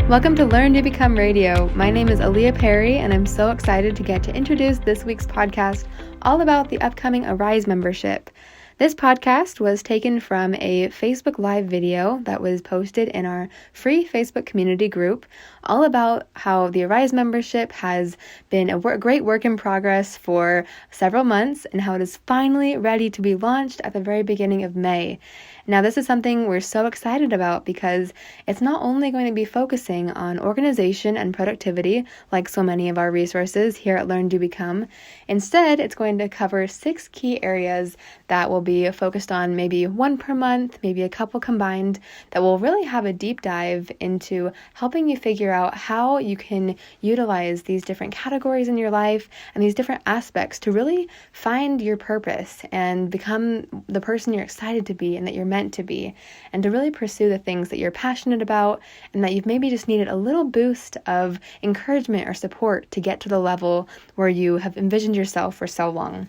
Welcome to Learn to Become Radio. My name is Aaliyah Perry, and I'm so excited to get to introduce this week's podcast all about the upcoming Arise membership. This podcast was taken from a Facebook Live video that was posted in our free Facebook community group, all about how the Arise membership has been a great work in progress for several months and how it is finally ready to be launched at the very beginning of May. Now, this is something we're so excited about because it's not only going to be focusing on organization and productivity, like so many of our resources here at Learn to Become. Instead, it's going to cover 6 key areas that will be focused on, maybe one per month, maybe a couple combined, that will really have a deep dive into helping you figure out how you can utilize these different categories in your life and these different aspects to really find your purpose and become the person you're excited to be and that you're meant to be, and to really pursue the things that you're passionate about and that you've maybe just needed a little boost of encouragement or support to get to the level where you have envisioned yourself for so long.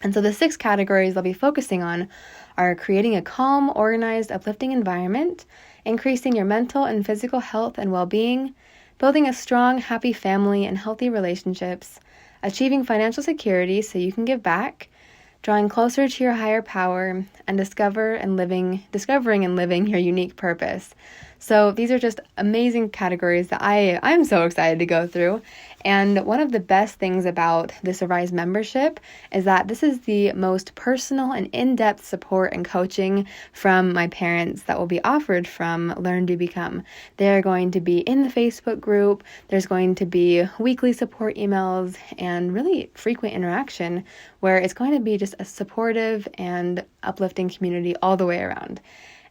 And so the 6 categories I'll be focusing on are creating a calm, organized, uplifting environment, increasing your mental and physical health and well-being, building a strong, happy family and healthy relationships, achieving financial security so you can give back, drawing closer to your higher power, and discovering and living your unique purpose. So these are just amazing categories that I'm so excited to go through. And one of the best things about this Arise membership is that this is the most personal and in-depth support and coaching from my parents that will be offered from Learn to Become. They're going to be in the Facebook group. There's going to be weekly support emails and really frequent interaction where it's going to be just a supportive and uplifting community all the way around.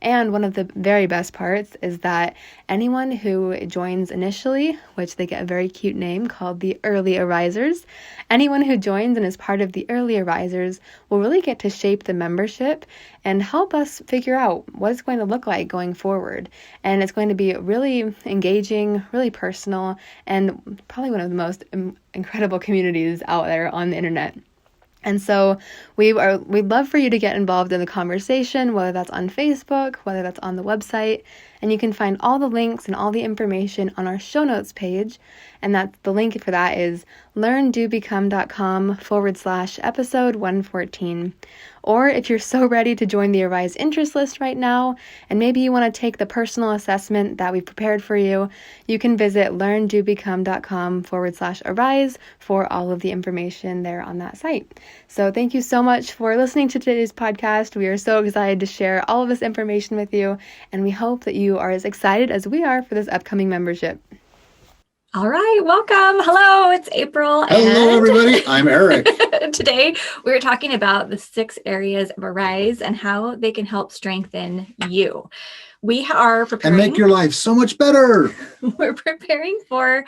And one of the very best parts is that anyone who joins initially, which they get a very cute name called the Early Arisers, anyone who joins and is part of the Early Arisers will really get to shape the membership and help us figure out what it's going to look like going forward. And it's going to be really engaging, really personal, and probably one of the most incredible communities out there on the internet. And so we'd love for you to get involved in the conversation, whether that's on Facebook, whether that's on the website, and you can find all the links and all the information on our show notes page. And the link for that is learndobecome.com/episode 114. Or if you're so ready to join the Arise interest list right now, and maybe you want to take the personal assessment that we've prepared for you, you can visit learndobecome.com/arise for all of the information there on that site. So thank you so much for listening to today's podcast. We are so excited to share all of this information with you, and we hope that you are as excited as we are for this upcoming membership. All right, welcome. Hello, it's April. Hello, everybody. I'm Eric. Today, we're talking about the 6 areas of Arise and how they can help strengthen you. We are preparing... And make your life so much better. We're preparing for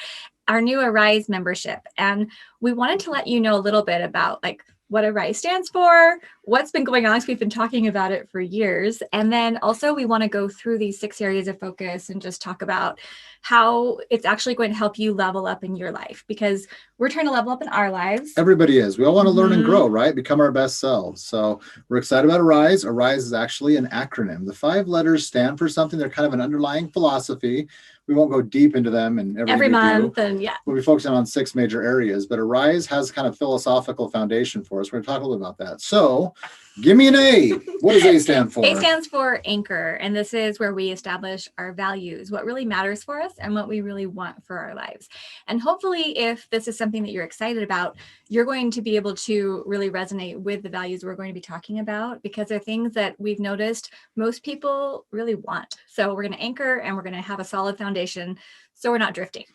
our new Arise membership. And we wanted to let you know a little bit about what Arise stands for, what's been going on, because we've been talking about it for years. And then also we want to go through these 6 areas of focus and just talk about how it's actually going to help you level up in your life, because we're trying to level up in our lives. Everybody is. We all want to learn and grow, right? Become our best selves. So we're excited about Arise. Arise is actually an acronym. The 5 letters stand for something. They're kind of an underlying philosophy. We won't go deep into them and every month. And we'll be focusing on 6 major areas, but Arise has kind of philosophical foundation for us. We're going to talk a little bit about that. So give me an A. What does A stand for? A stands for anchor. And this is where we establish our values, what really matters for us and what we really want for our lives. And hopefully, if this is something that you're excited about, you're going to be able to really resonate with the values we're going to be talking about, because they're things that we've noticed most people really want. So we're going to anchor and we're going to have a solid foundation so we're not drifting.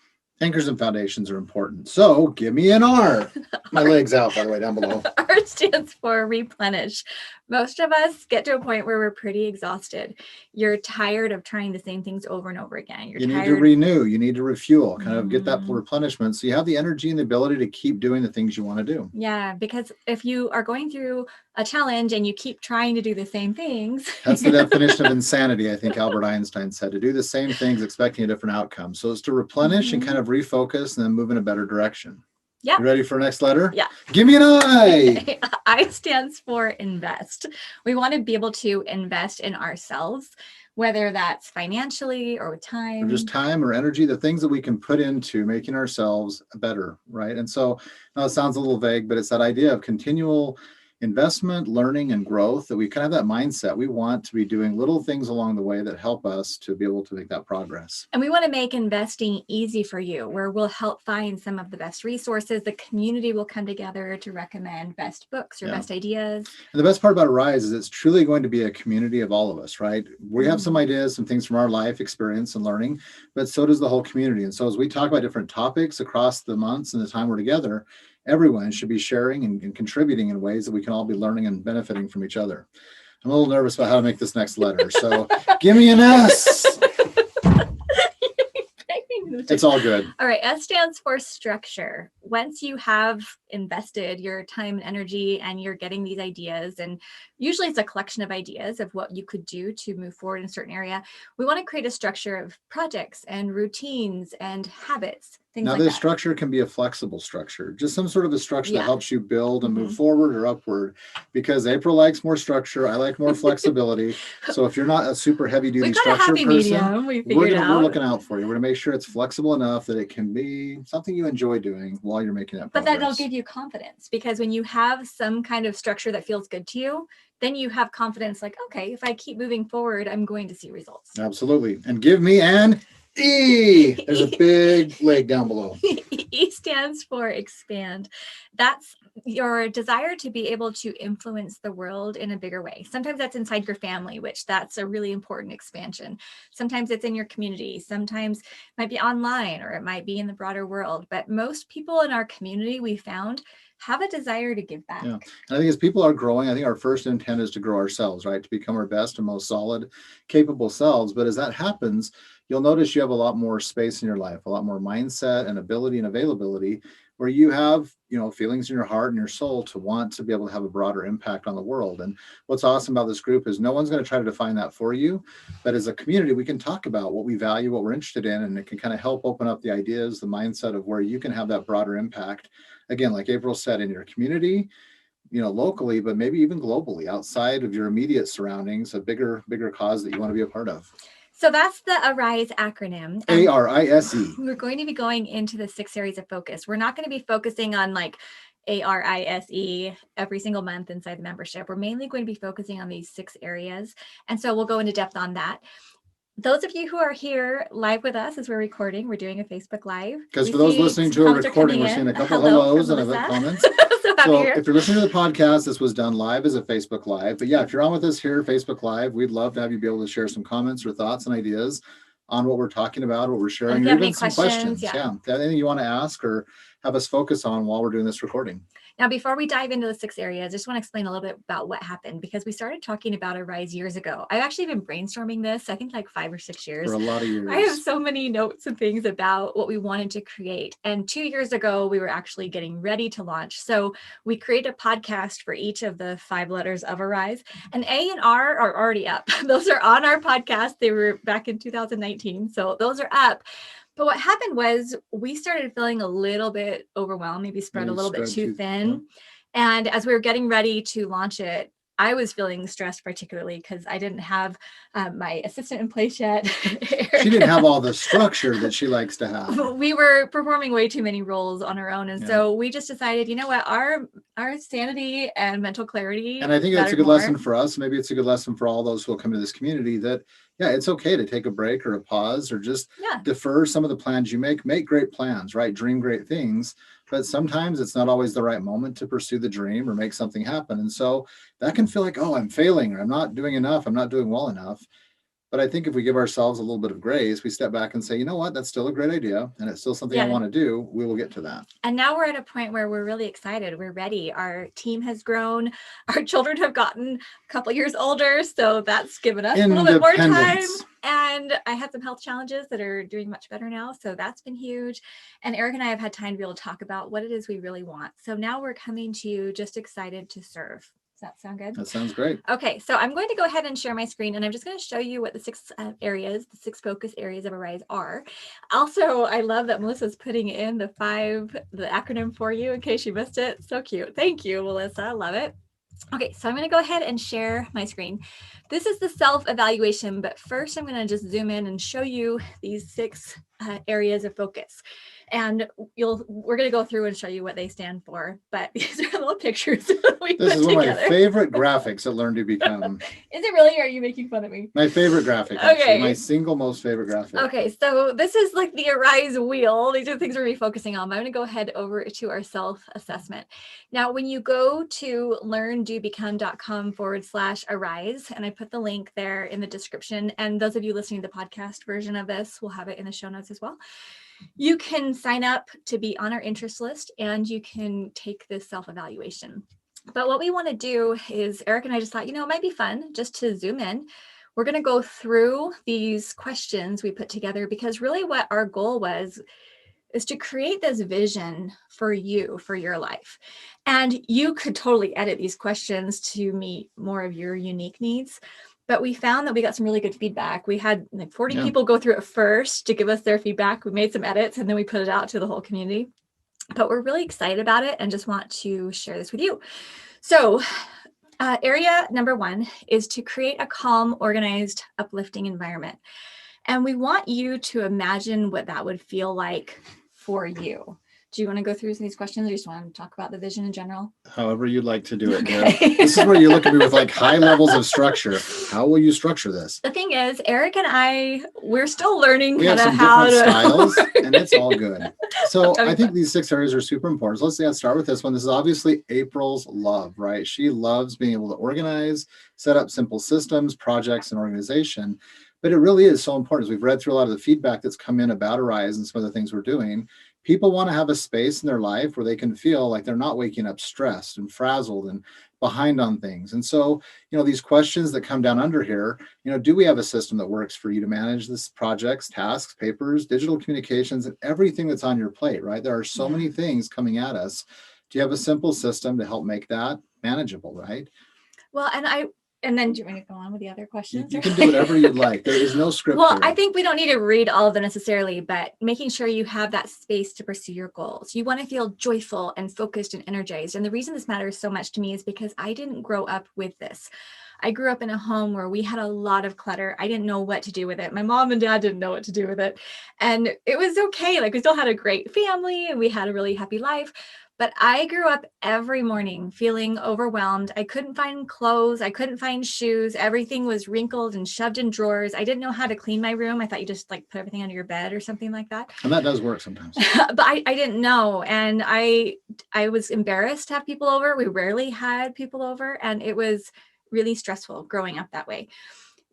Anchors and foundations are important. So give me an R. My leg's out, by the way, down below. R stands for replenish. Most of us get to a point where we're pretty exhausted. You're tired of trying the same things over and over again. You need to renew. You need to refuel, kind of get that replenishment so you have the energy and the ability to keep doing the things you want to do. Yeah, because if you are going through a challenge and you keep trying to do the same things. That's the definition of insanity, I think Albert Einstein said, to do the same things expecting a different outcome. So it's to replenish and kind of refocus and then move in a better direction. Yeah. You ready for next letter? Yeah. Give me an I. I stands for invest. We want to be able to invest in ourselves, whether that's financially or with time. Or just time or energy, the things that we can put into making ourselves better, right? And so now it sounds a little vague, but it's that idea of continual investment, learning, and growth, that we kind of have that mindset. We want to be doing little things along the way that help us to be able to make that progress. And we want to make investing easy for you, where we'll help find some of the best resources. The community will come together to recommend best books or best ideas. And the best part about Arise is it's truly going to be a community of all of us, right? We have some ideas, some things from our life experience and learning, but so does the whole community. And so as we talk about different topics across the months and the time we're together, everyone should be sharing and contributing in ways that we can all be learning and benefiting from each other. I'm a little nervous about how to make this next letter. So give me an S. It's all good. All right. S stands for structure. Once you have invested your time and energy and you're getting these ideas, and usually it's a collection of ideas of what you could do to move forward in a certain area, we want to create a structure of projects and routines and habits. Now, this structure can be a flexible structure, just some sort of a structure that helps you build and move forward or upward, because April likes more structure. I like more flexibility. So if you're not a super heavy duty structure person, we're looking out for you. We're going to make sure it's flexible enough that it can be something you enjoy doing while you're making that progress. But that'll give you confidence, because when you have some kind of structure that feels good to you, then you have confidence, like, okay, if I keep moving forward, I'm going to see results. Absolutely. And give me an E. There's a big leg down below. E stands for expand. That's your desire to be able to influence the world in a bigger way. Sometimes that's inside your family, which that's a really important expansion. Sometimes it's in your community. Sometimes it might be online, or it might be in the broader world. But most people in our community, we found, have a desire to give back. Yeah. And I think as people are growing, I think our first intent is to grow ourselves, right? To become our best and most solid, capable selves. But as that happens, you'll notice you have a lot more space in your life, a lot more mindset and ability and availability, where you have, feelings in your heart and your soul to want to be able to have a broader impact on the world. And what's awesome about this group is no one's going to try to define that for you. But as a community, we can talk about what we value, what we're interested in, and it can kind of help open up the ideas, the mindset of where you can have that broader impact. Again, like April said, in your community, locally, but maybe even globally, outside of your immediate surroundings, a bigger cause that you want to be a part of. So that's the ARISE acronym. ARISE. We're going to be going into the 6 areas of focus. We're not going to be focusing on like ARISE every single month inside the membership. We're mainly going to be focusing on these 6 areas. And so we'll go into depth on that. Those of you who are here live with us as we're recording, we're doing a Facebook Live. Because for those listening to a recording, we're seeing a couple hellos and comments. So if you're listening to the podcast, this was done live as a Facebook Live. But yeah, if you're on with us here, Facebook Live, we'd love to have you be able to share some comments or thoughts and ideas on what we're talking about, what we're sharing, if you have any questions. Yeah. Anything you want to ask or have us focus on while we're doing this recording. Now, before we dive into the 6 areas, I just want to explain a little bit about what happened, because we started talking about ARISE years ago. I've actually been brainstorming this, I think like 5 or 6 years. For a lot of years. I have so many notes and things about what we wanted to create. And 2 years ago, we were actually getting ready to launch. So we created a podcast for each of the 5 letters of ARISE. And A and R are already up. Those are on our podcast. They were back in 2019. So those are up. But what happened was we started feeling a little bit overwhelmed, maybe spread a little bit too thin. Yeah. And as we were getting ready to launch it, I was feeling stressed, particularly because I didn't have my assistant in place yet. She didn't have all the structure that she likes to have. We were performing way too many roles on our own. And so we just decided, you know what, our sanity and mental clarity. And I think that's a good lesson for us. Maybe it's a good lesson for all those who will come to this community, that it's okay to take a break or a pause, or just defer some of the plans you make great plans, right? Dream great things. But sometimes it's not always the right moment to pursue the dream or make something happen. And so that can feel like, oh, I'm failing, or I'm not doing enough, I'm not doing well enough. But I think if we give ourselves a little bit of grace, we step back and say, you know what, that's still a great idea, and it's still something I want to do, we will get to that. And now we're at a point where we're really excited. We're ready. Our team has grown. Our children have gotten a couple years older, so that's given us a little bit more time. And I had some health challenges that are doing much better now, so that's been huge. And Eric and I have had time to be able to talk about what it is we really want. So now we're coming to you just excited to serve. Does that sound good? That sounds great. Okay, so I'm going to go ahead and share my screen, and I'm just going to show you what the six focus areas of Arise are. Also, I love that Melissa's putting in the acronym for you in case you missed it. So cute. Thank you, Melissa. I love it. Okay, so I'm going to go ahead and share my screen. This is the self-evaluation, but first I'm going to just zoom in and show you these six areas of focus. And we're going to go through and show you what they stand for, but these are little pictures we This put is one together. of my favorite graphics at Learn to Become. Is it really, or are you making fun of me? My favorite graphic, actually. Okay. My single most favorite graphic. Okay, so this is like the Arise wheel. These are the things we're going to be focusing on. I'm going to go ahead over to our self-assessment. Now, when you go to learndobecome.com/arise, and I put the link there in the description, and those of you listening to the podcast version of this, will have it in the show notes as well. You can sign up to be on our interest list, and you can take this self-evaluation. But what we want to do is, Eric and I just thought, it might be fun just to zoom in. We're going to go through these questions we put together, because really what our goal is to create this vision for you, for your life. And you could totally edit these questions to meet more of your unique needs. But we found that we got some really good feedback. We had like 40 people go through it first to give us their feedback. We made some edits, and then we put it out to the whole community. But we're really excited about it and just want to share this with you. So area number 1 is to create a calm, organized, uplifting environment. And we want you to imagine what that would feel like for you. Do you want to go through some of these questions, or you just want to talk about the vision in general? However you'd like to do it. Okay. This is where you look at me with like high levels of structure. How will you structure this? The thing is, Eric and we're still learning We kind have of some how different to styles, and it's all good. So Okay, I think these 6 areas are super important. So let's start with this one. This is obviously April's love, right? She loves being able to organize, set up simple systems, projects, and organization. But it really is so important. As we've read through a lot of the feedback that's come in about Arise and some of the things we're doing, people want to have a space in their life where they can feel like they're not waking up stressed and frazzled and behind on things. And so, these questions that come down under here, do we have a system that works for you to manage this projects, tasks, papers, digital communications, and everything that's on your plate, right? There are so many things coming at us. Do you have a simple system to help make that manageable, right? Well, and then do you want to go on with the other questions? You can do whatever you'd like. There is no script Well, here. I think we don't need to read all of them necessarily, but making sure you have that space to pursue your goals. You want to feel joyful and focused and energized. And the reason this matters so much to me is because I didn't grow up with this. I grew up in a home where we had a lot of clutter. I didn't know what to do with it. My mom and dad didn't know what to do with it. And it was okay. Like, we still had a great family and we had a really happy life. But I grew up every morning feeling overwhelmed. I couldn't find clothes. I couldn't find shoes. Everything was wrinkled and shoved in drawers. I didn't know how to clean my room. I thought you just like put everything under your bed or something like that. And that does work sometimes. But I didn't know. And I was embarrassed to have people over. We rarely had people over. And it was really stressful growing up that way.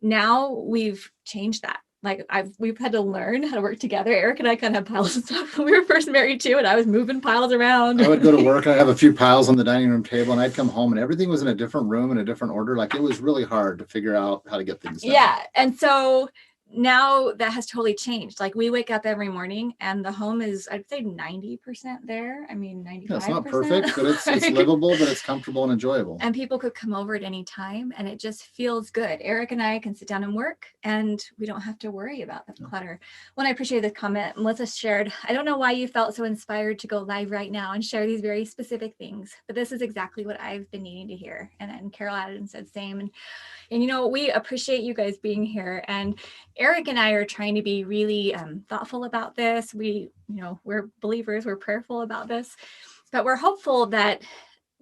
Now we've changed that. Like we've had to learn how to work together. Eric and I kind of had piles of stuff when we were first married too, and I was moving piles around. I would go to work. I'd have a few piles on the dining room table, and I'd come home, and everything was in a different room in a different order. Like, it was really hard to figure out how to get things done. Yeah, and so now that has totally changed. Like, we wake up every morning, and the home is, I'd say, 90% there. I mean, 95%. Yeah, it's not perfect, but it's livable, but it's comfortable and enjoyable. And people could come over at any time, and it just feels good. Eric and I can sit down and work, and we don't have to worry about the clutter. Well, I appreciate the comment Melissa shared. I don't know why you felt so inspired to go live right now and share these very specific things, but this is exactly what I've been needing to hear. And Carol added and said same. And we appreciate you guys being here. And Eric and I are trying to be really thoughtful about this. We're believers, we're prayerful about this, but we're hopeful that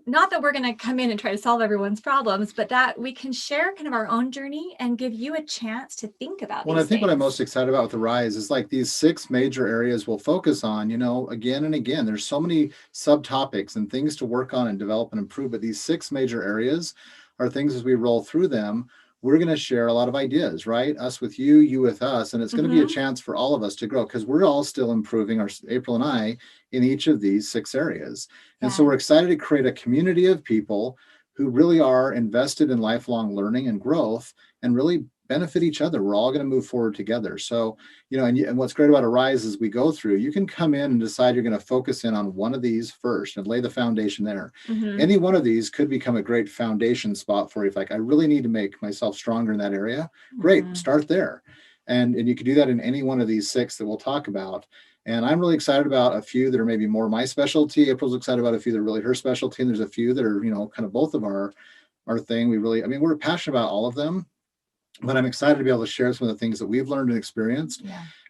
not that we're going to come in and try to solve everyone's problems, but that we can share kind of our own journey and give you a chance to think about Well, I think what I'm most excited about with the Rise is like these 6 major areas we'll focus on, again and again. There's so many subtopics and things to work on and develop and improve, but these 6 major areas are things as we roll through them, we're going to share a lot of ideas, right? Us with you, you with us. And it's going to be a chance for all of us to grow, because we're all still improving, April and I, in each of these 6 areas. And so we're excited to create a community of people who really are invested in lifelong learning and growth, and really benefit each other. We're all going to move forward together. So, and what's great about Arise is we go through, you can come in and decide you're going to focus in on one of these first and lay the foundation there. Any one of these could become a great foundation spot for you. If like, I really need to make myself stronger in that area, great, start there. And you can do that in any one of these 6 that we'll talk about. And I'm really excited about a few that are maybe more my specialty. April's excited about a few that are really her specialty. And there's a few that are, kind of both of our thing. We're passionate about all of them. But I'm excited to be able to share some of the things that we've learned and experienced,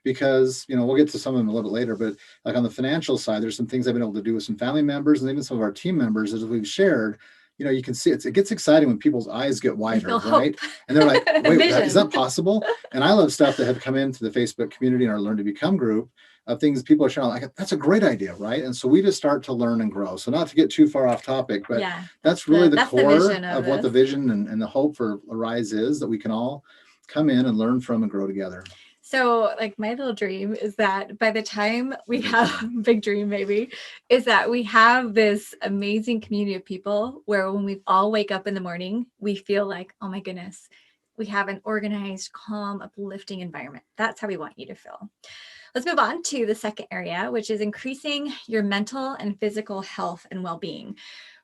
because, we'll get to some of them a little bit later, but like on the financial side, there's some things I've been able to do with some family members and even some of our team members as we've shared. You can see it gets exciting when people's eyes get wider, right? And they're like, wait, is that possible? And I love stuff that have come into the Facebook community and our Learn to Become group of things people are sharing, like, that's a great idea, right? And so we just start to learn and grow. So not to get too far off topic, but that's really the core of what the vision and the hope for Arise is, that we can all come in and learn from and grow together. So like my little dream is that by the time we have big dream, maybe, is that we have this amazing community of people where when we all wake up in the morning, we feel like, oh my goodness, we have an organized, calm, uplifting environment. That's how we want you to feel. Let's move on to the second area, which is increasing your mental and physical health and well-being.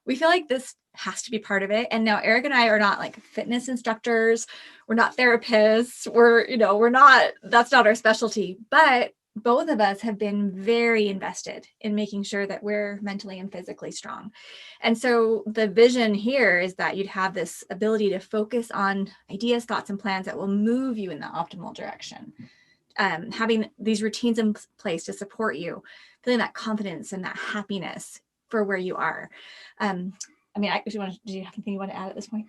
We feel like this has to be part of it. And now Eric and I are not like fitness instructors. We're not therapists. That's not our specialty, but both of us have been very invested in making sure that we're mentally and physically strong. And so the vision here is that you'd have this ability to focus on ideas, thoughts, and plans that will move you in the optimal direction. Having these routines in place to support you, feeling that confidence and that happiness for where you are. Do you have anything you want to add at this point?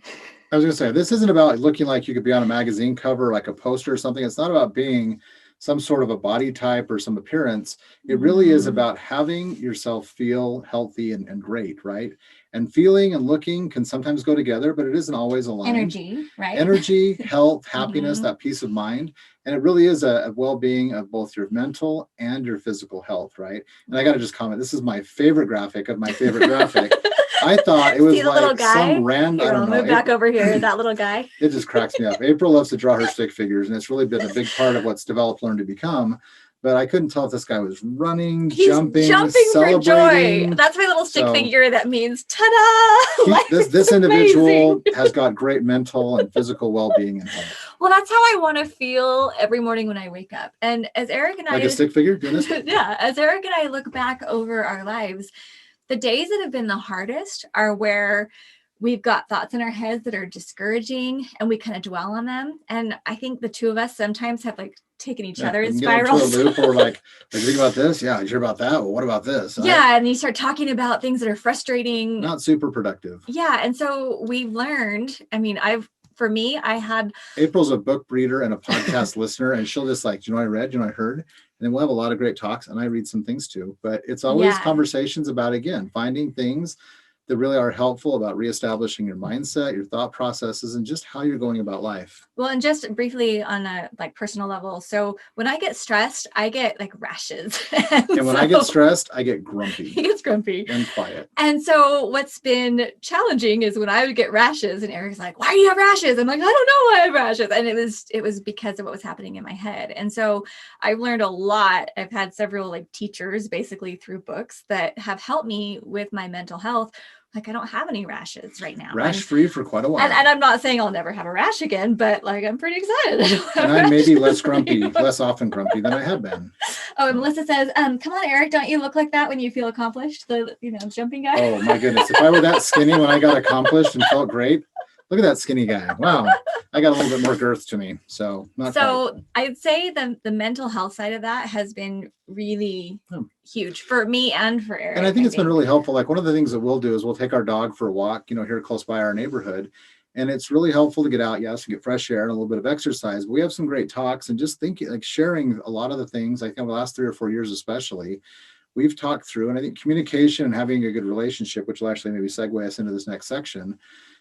I was going to say, this isn't about looking like you could be on a magazine cover, like a poster or something. It's not about being some sort of a body type or some appearance. It really is about having yourself feel healthy and great, right? And feeling and looking can sometimes go together, but it isn't always aligned. Energy, right? Energy, health, happiness, that peace of mind. And it really is a well-being of both your mental and your physical health, right? And I got to just comment, this is my favorite graphic of my favorite graphic. I thought it was like some random. I'll move back over here. That little guy. It just cracks me up. April loves to draw her stick figures, and it's really been a big part of what's developed Learn to Become. But I couldn't tell if this guy was running, jumping for joy. That's my little stick figure. That means ta-da! This individual has got great mental and physical well-being and health. Well, that's how I want to feel every morning when I wake up. And as Eric and I, like a stick figure, doing this? Yeah, as Eric and I look back over our lives, the days that have been the hardest are where we've got thoughts in our heads that are discouraging and we kind of dwell on them. And I think the two of us sometimes have like taken each other in spirals. Get into a loop or like think about this. Yeah, you sure about that? Well, what about this? Yeah, and you start talking about things that are frustrating. Not super productive. Yeah, and so we've learned, I had... April's a book reader and a podcast listener, and she'll just like, do you know what I read? Do you know what I heard? And then we'll have a lot of great talks, and I read some things too. But it's always conversations about, again, finding things that really are helpful about reestablishing your mindset, your thought processes, and just how you're going about life. Well, and just briefly on a personal level. So when I get stressed, I get like rashes. And when I get stressed, I get grumpy. He gets grumpy. And quiet. And so what's been challenging is when I would get rashes and Eric's like, why do you have rashes? I'm like, I don't know why I have rashes. And it was because of what was happening in my head. And so I've learned a lot. I've had several teachers basically through books that have helped me with my mental health. Like I don't have any rashes right now. Rash free for quite a while. And I'm not saying I'll never have a rash again, but I'm pretty excited. And I'm maybe less often grumpy than I have been. Oh, and Melissa says, come on, Eric, don't you look like that when you feel accomplished? The jumping guy. Oh my goodness. If I were that skinny when I got accomplished and felt great, look at that skinny guy. Wow. I got a little bit more girth to me. So I'd say the mental health side of that has been really huge for me and for Eric. And I think it's been really helpful. Like one of the things that we'll do is we'll take our dog for a walk, here close by our neighborhood. And it's really helpful to get out, yes, and get fresh air and a little bit of exercise. But we have some great talks and just thinking, sharing a lot of the things, I think over the last 3 or 4 years especially, we've talked through. And I think communication and having a good relationship, which will actually maybe segue us into this next section,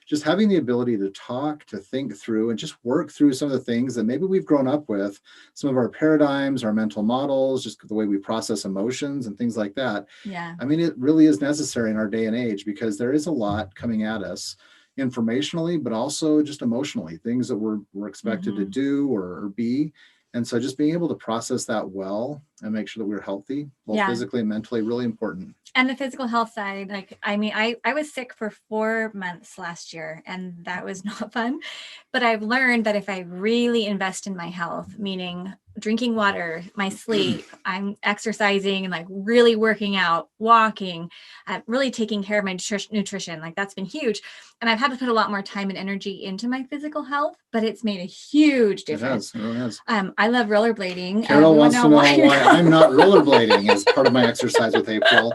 just having the ability to talk, to think through, and just work through some of the things that maybe we've grown up with, some of our paradigms, our mental models, just the way we process emotions and things like that. Yeah. It really is necessary in our day and age because there is a lot coming at us, informationally, but also just emotionally, things that we're expected to do or be. And so just being able to process that well and make sure that we're healthy, both physically and mentally, really important. And the physical health side, like, I mean, I was sick for 4 months last year, and that was not fun. But I've learned that if I really invest in my health, meaning drinking water, my sleep, I'm exercising and like really working out, walking, really taking care of my nutrition, like that's been huge. And I've had to put a lot more time and energy into my physical health, but it's made a huge difference. It really has. I love rollerblading. Carol wants to know why I'm not rollerblading as part of my exercise with April.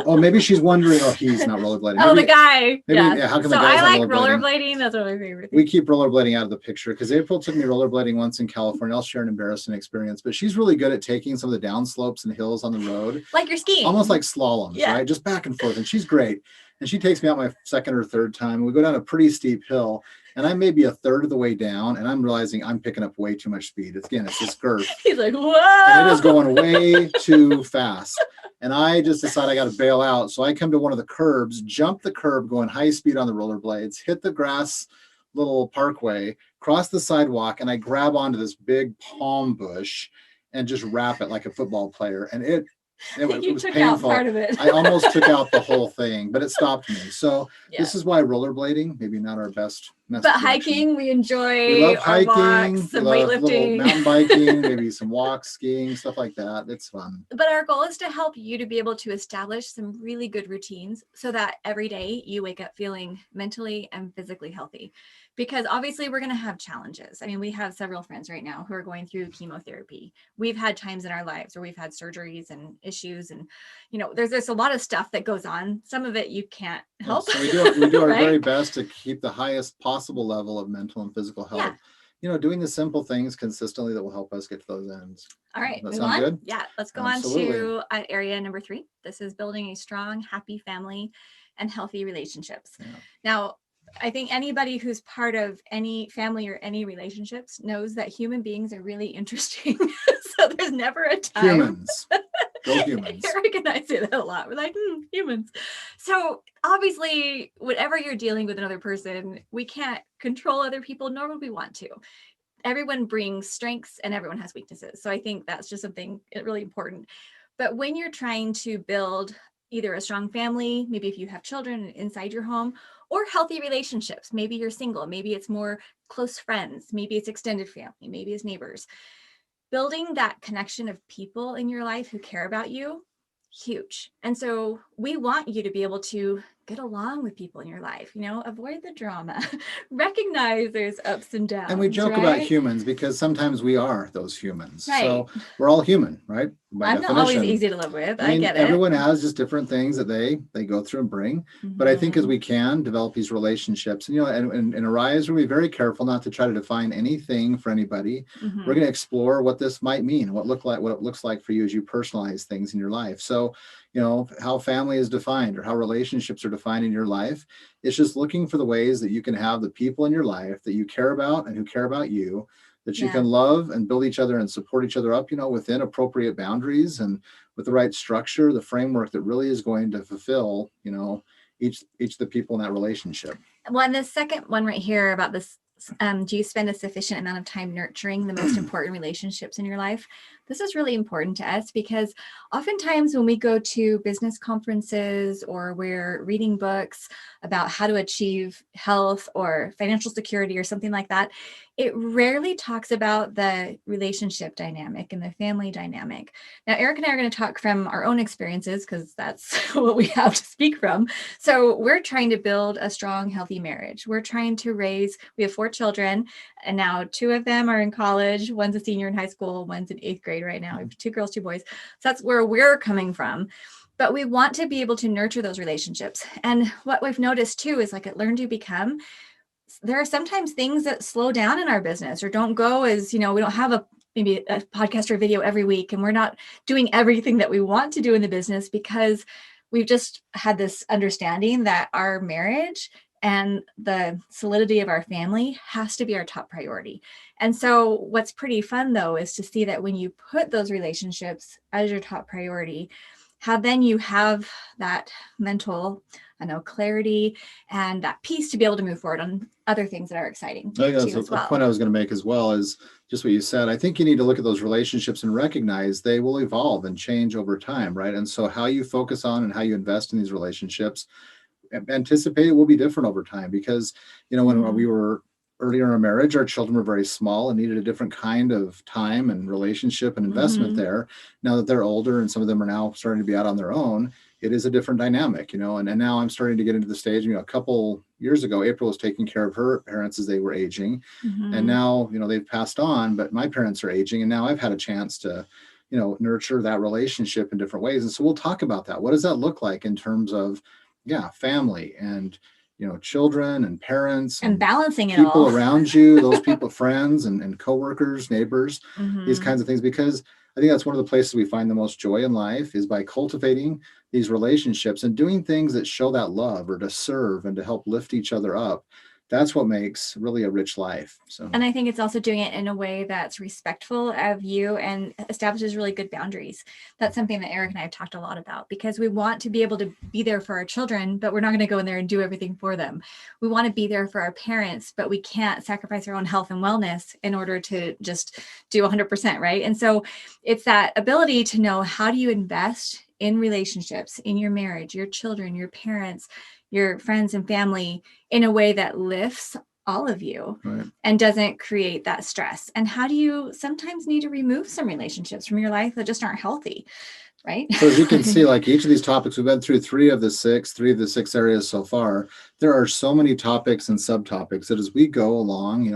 Maybe she's wondering, he's not rollerblading. Maybe, the guy. Maybe, how come the guy's I not like rollerblading. That's one of my favorite things. We keep rollerblading out of the picture because April took me rollerblading once in California. I'll share an embarrassing experience, but she's really good at taking some of the downslopes and hills on the road. Like you're skiing. Almost like slaloms, right? Just back and forth. And she's great. And she takes me out my second or third time. We go down a pretty steep hill. And I'm maybe a third of the way down, and I'm realizing I'm picking up way too much speed. It's this girth. He's like, whoa! And it is going way too fast. And I just decide I got to bail out. So I come to one of the curbs, jump the curb, going high speed on the rollerblades, hit the grass little parkway, cross the sidewalk, and I grab onto this big palm bush and just wrap it like a football player. And it was took painful. Out part of it. I almost took out the whole thing, but it stopped me. So this is why rollerblading, maybe not our best. But hiking, we enjoy. We love hiking, walks, some weightlifting, mountain biking, maybe some walks, skiing, stuff like that. It's fun. But our goal is to help you to be able to establish some really good routines so that every day you wake up feeling mentally and physically healthy. Because obviously we're going to have challenges. I mean, we have several friends right now who are going through chemotherapy. We've had times in our lives where we've had surgeries and issues, and there's a lot of stuff that goes on. Some of it you can't help. So we do our right? very best to keep the highest possible level of mental and physical health. Yeah. Doing the simple things consistently that will help us get to those ends. All right. That sound good? Yeah. Let's go on to area number 3. This is building a strong, happy family and healthy relationships. Yeah. Now, I think anybody who's part of any family or any relationships knows that human beings are really interesting. So there's never a time. Humans. Go humans. Eric and I say that a lot. We're like, humans. So obviously, whatever you're dealing with another person, we can't control other people, nor would we want to. Everyone brings strengths and everyone has weaknesses. So I think that's just something really important. But when you're trying to build either a strong family, maybe if you have children inside your home, or healthy relationships, maybe you're single, maybe it's more close friends, maybe it's extended family, maybe it's neighbors. Building that connection of people in your life who care about you, huge. And so we want you to be able to get along with people in your life, avoid the drama, recognize there's ups and downs. And we joke about humans because sometimes we are those humans. Right. So we're all human, right? By definition. Not always easy to live with. I get it. Everyone has just different things that they go through and bring. Mm-hmm. But I think as we can develop these relationships, and Arise, we'll be very careful not to try to define anything for anybody. Mm-hmm. We're going to explore what this might mean, what it looks like for you as you personalize things in your life. So, how family is defined or how relationships are defined in your life. It's just looking for the ways that you can have the people in your life that you care about and who care about you, that you can love and build each other and support each other up, within appropriate boundaries and with the right structure, the framework that really is going to fulfill, each of the people in that relationship. Well, and the second one right here about this, do you spend a sufficient amount of time nurturing the most important relationships in your life? This is really important to us because oftentimes when we go to business conferences or we're reading books about how to achieve health or financial security or something like that, it rarely talks about the relationship dynamic and the family dynamic. Now, Eric and I are going to talk from our own experiences because that's what we have to speak from. So we're trying to build a strong, healthy marriage. We're trying to we have 4 children, and now 2 of them are in college. One's a senior in high school, one's in 8th grade right now. We have 2 girls, 2 boys. So that's where we're coming from. But we want to be able to nurture those relationships. And what we've noticed too is like at Learn to Become, there are sometimes things that slow down in our business or don't go as, we don't have maybe a podcast or video every week, and we're not doing everything that we want to do in the business because we've just had this understanding that our marriage and the solidity of our family has to be our top priority. And so what's pretty fun though, is to see that when you put those relationships as your top priority, how then you have that mental clarity and that peace to be able to move forward on other things that are exciting I think to that's you as a well. point I was going to make as well is just what you said. I think you need to look at those relationships and recognize they will evolve and change over time, right? And so how you focus on and how you invest in these relationships, anticipate it will be different over time because, when we were earlier in our marriage, our children were very small and needed a different kind of time and relationship and investment there. Now that they're older and some of them are now starting to be out on their own, it is a different dynamic, and now I'm starting to get into the stage, a couple years ago, April was taking care of her parents as they were aging. And now, they've passed on, but my parents are aging. And now I've had a chance to, nurture that relationship in different ways. And so we'll talk about that. What does that look like in terms of, family and, children and parents and balancing it people all around you, those people, friends and coworkers, neighbors, these kinds of things, because I think that's one of the places we find the most joy in life is by cultivating these relationships and doing things that show that love or to serve and to help lift each other up. That's what makes really a rich life. So, and I think it's also doing it in a way that's respectful of you and establishes really good boundaries. That's something that Eric and I have talked a lot about because we want to be able to be there for our children, but we're not going to go in there and do everything for them. We want to be there for our parents, but we can't sacrifice our own health and wellness in order to just do 100%, right? And so it's that ability to know, how do you invest in relationships, in your marriage, your children, your parents, your friends and family in a way that lifts all of you, right, and doesn't create that stress? And how do you sometimes need to remove some relationships from your life that just aren't healthy, right? So as you can see, like each of these topics, we've been through three of the six areas so far. There are so many topics and subtopics that as we go along,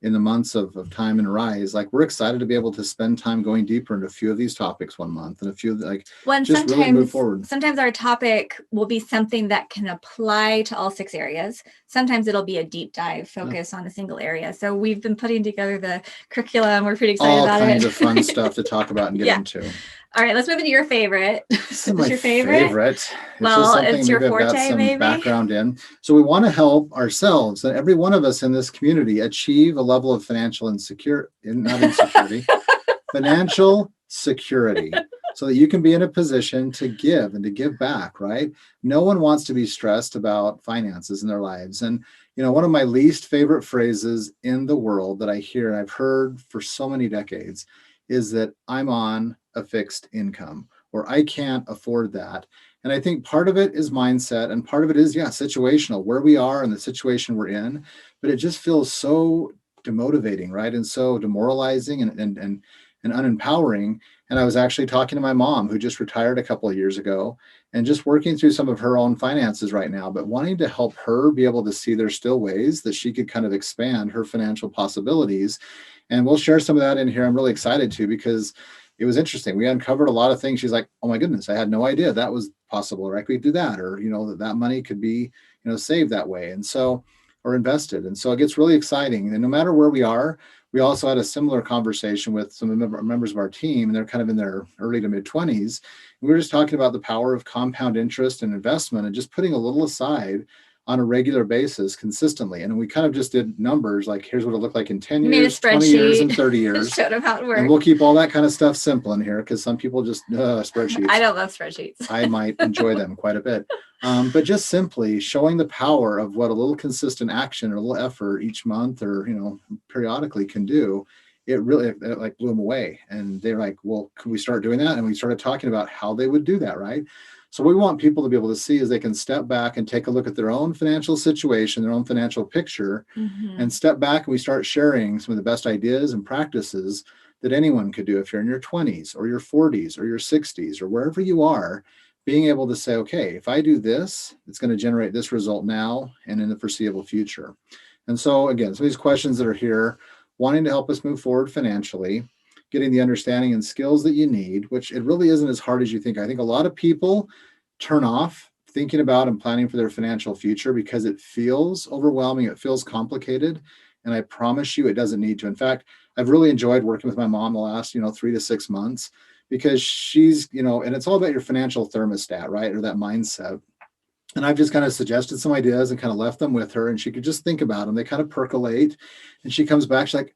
in the months of time and Rise, like we're excited to be able to spend time going deeper into a few of these topics one month and a few just really move forward. Sometimes our topic will be something that can apply to all six areas. Sometimes it'll be a deep dive focus on a single area. So we've been putting together the curriculum. We're pretty excited about it. All kinds of fun stuff to talk about and get into. All right, let's move into your favorite. This is my your favorite. Well, it's your forte, I've got some maybe? background in. So we want to help ourselves and every one of us in this community achieve a level of financial financial security, so that you can be in a position to give and to give back, right? No one wants to be stressed about finances in their lives. And, one of my least favorite phrases in the world that I hear, and I've heard for so many decades, is that I'm on a fixed income or I can't afford that. And I think part of it is mindset and part of it is, situational, where we are and the situation we're in. But it just feels so demotivating, right? And so demoralizing and unempowering. And I was actually talking to my mom, who just retired a couple of years ago, and just working through some of her own finances right now, but wanting to help her be able to see there's still ways that she could kind of expand her financial possibilities. And we'll share some of that in here. I'm really excited to, because it was interesting. We uncovered a lot of things. She's like, oh my goodness, I had no idea that was possible, or I could do that, or, that money could be, saved that way. And so, or invested. And so it gets really exciting. And no matter where we are, we also had a similar conversation with some members of our team, and they're kind of in their early to mid 20s. We were just talking about the power of compound interest and investment and just putting a little aside on a regular basis consistently. And we kind of just did numbers, like here's what it looked like in 10 years, 20 years, and 30 years. Showed them how it works. And we'll keep all that kind of stuff simple in here, because some people just spreadsheets. I don't love spreadsheets. I might enjoy them quite a bit. But just simply showing the power of what a little consistent action or a little effort each month or, periodically can do, it really blew them away. And they're like, well, could we start doing that? And we started talking about how they would do that, right? So what we want people to be able to see is they can step back and take a look at their own financial situation, their own financial picture, and step back, and we start sharing some of the best ideas and practices that anyone could do if you're in your 20s or your 40s or your 60s or wherever you are, being able to say, okay, if I do this, it's going to generate this result now and in the foreseeable future. And so again, some of these questions that are here, wanting to help us move forward financially, getting the understanding and skills that you need, which it really isn't as hard as you think. I think a lot of people turn off thinking about and planning for their financial future because it feels overwhelming. It feels complicated. And I promise you, it doesn't need to. In fact, I've really enjoyed working with my mom the last, 3 to 6 months, because she's, and it's all about your financial thermostat, right? Or that mindset. And I've just kind of suggested some ideas and kind of left them with her, and she could just think about them. They kind of percolate, and she comes back. She's like,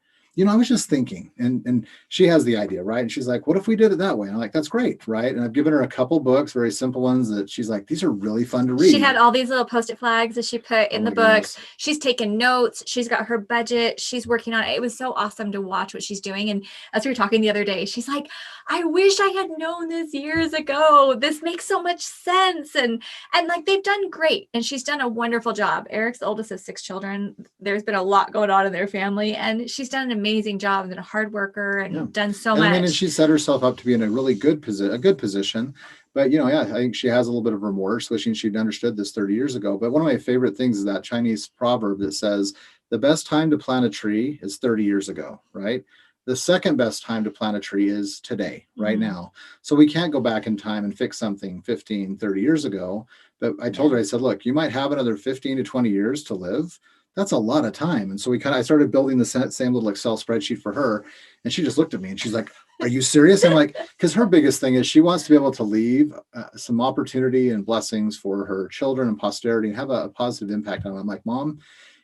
I was just thinking, and she has the idea, right? And she's like, what if we did it that way? And I'm like, that's great, right? And I've given her a couple books, very simple ones that she's like, these are really fun to read. She had all these little Post-it flags that she put in the books. Goodness. She's taken notes. She's got her budget. She's working on it. It was so awesome to watch what she's doing. And as we were talking the other day, she's like, I wish I had known this years ago. This makes so much sense. And like, they've done great. And she's done a wonderful job. Eric's the oldest of 6 children. There's been a lot going on in their family, and she's done an amazing job, and been a hard worker, and done so much. And she set herself up to be in a really good position. But, I think she has a little bit of remorse, wishing she'd understood this 30 years ago. But one of my favorite things is that Chinese proverb that says, the best time to plant a tree is 30 years ago, right? The second best time to plant a tree is today, right now. So we can't go back in time and fix something 15, 30 years ago. But I told her, I said, look, you might have another 15 to 20 years to live. That's a lot of time. And so I started building the same little Excel spreadsheet for her. And she just looked at me and she's like, are you serious? I'm like, because her biggest thing is she wants to be able to leave some opportunity and blessings for her children and posterity and have a positive impact on them. I'm like, Mom,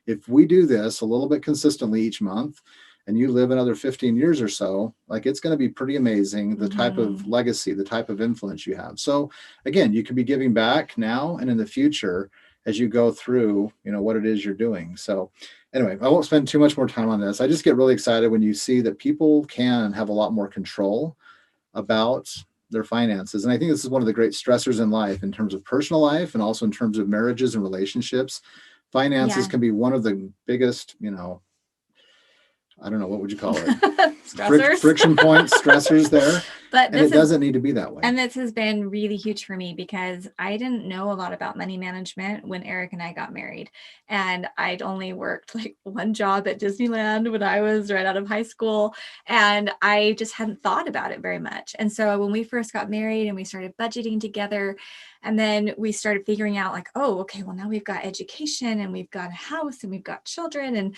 if we do this a little bit consistently each month and you live another 15 years or so, like, it's going to be pretty amazing, the type of legacy, the type of influence you have. So again, you can be giving back now and in the future as you go through, what it is you're doing. So anyway, I won't spend too much more time on this. I just get really excited when you see that people can have a lot more control about their finances. And I think this is one of the great stressors in life, in terms of personal life and also in terms of marriages and relationships. Finances can be one of the biggest, I don't know, what would you call it? Stressors. Friction points, stressors there. But it doesn't need to be that way. And this has been really huge for me, because I didn't know a lot about money management when Eric and I got married. And I'd only worked like one job at Disneyland when I was right out of high school. And I just hadn't thought about it very much. And so when we first got married and we started budgeting together, and then we started figuring out like, oh, okay, well, now we've got education and we've got a house and we've got children. And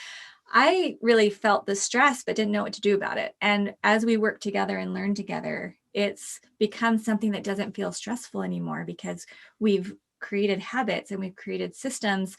I really felt the stress, but didn't know what to do about it. And as we work together and learn together, it's become something that doesn't feel stressful anymore, because we've created habits and we've created systems.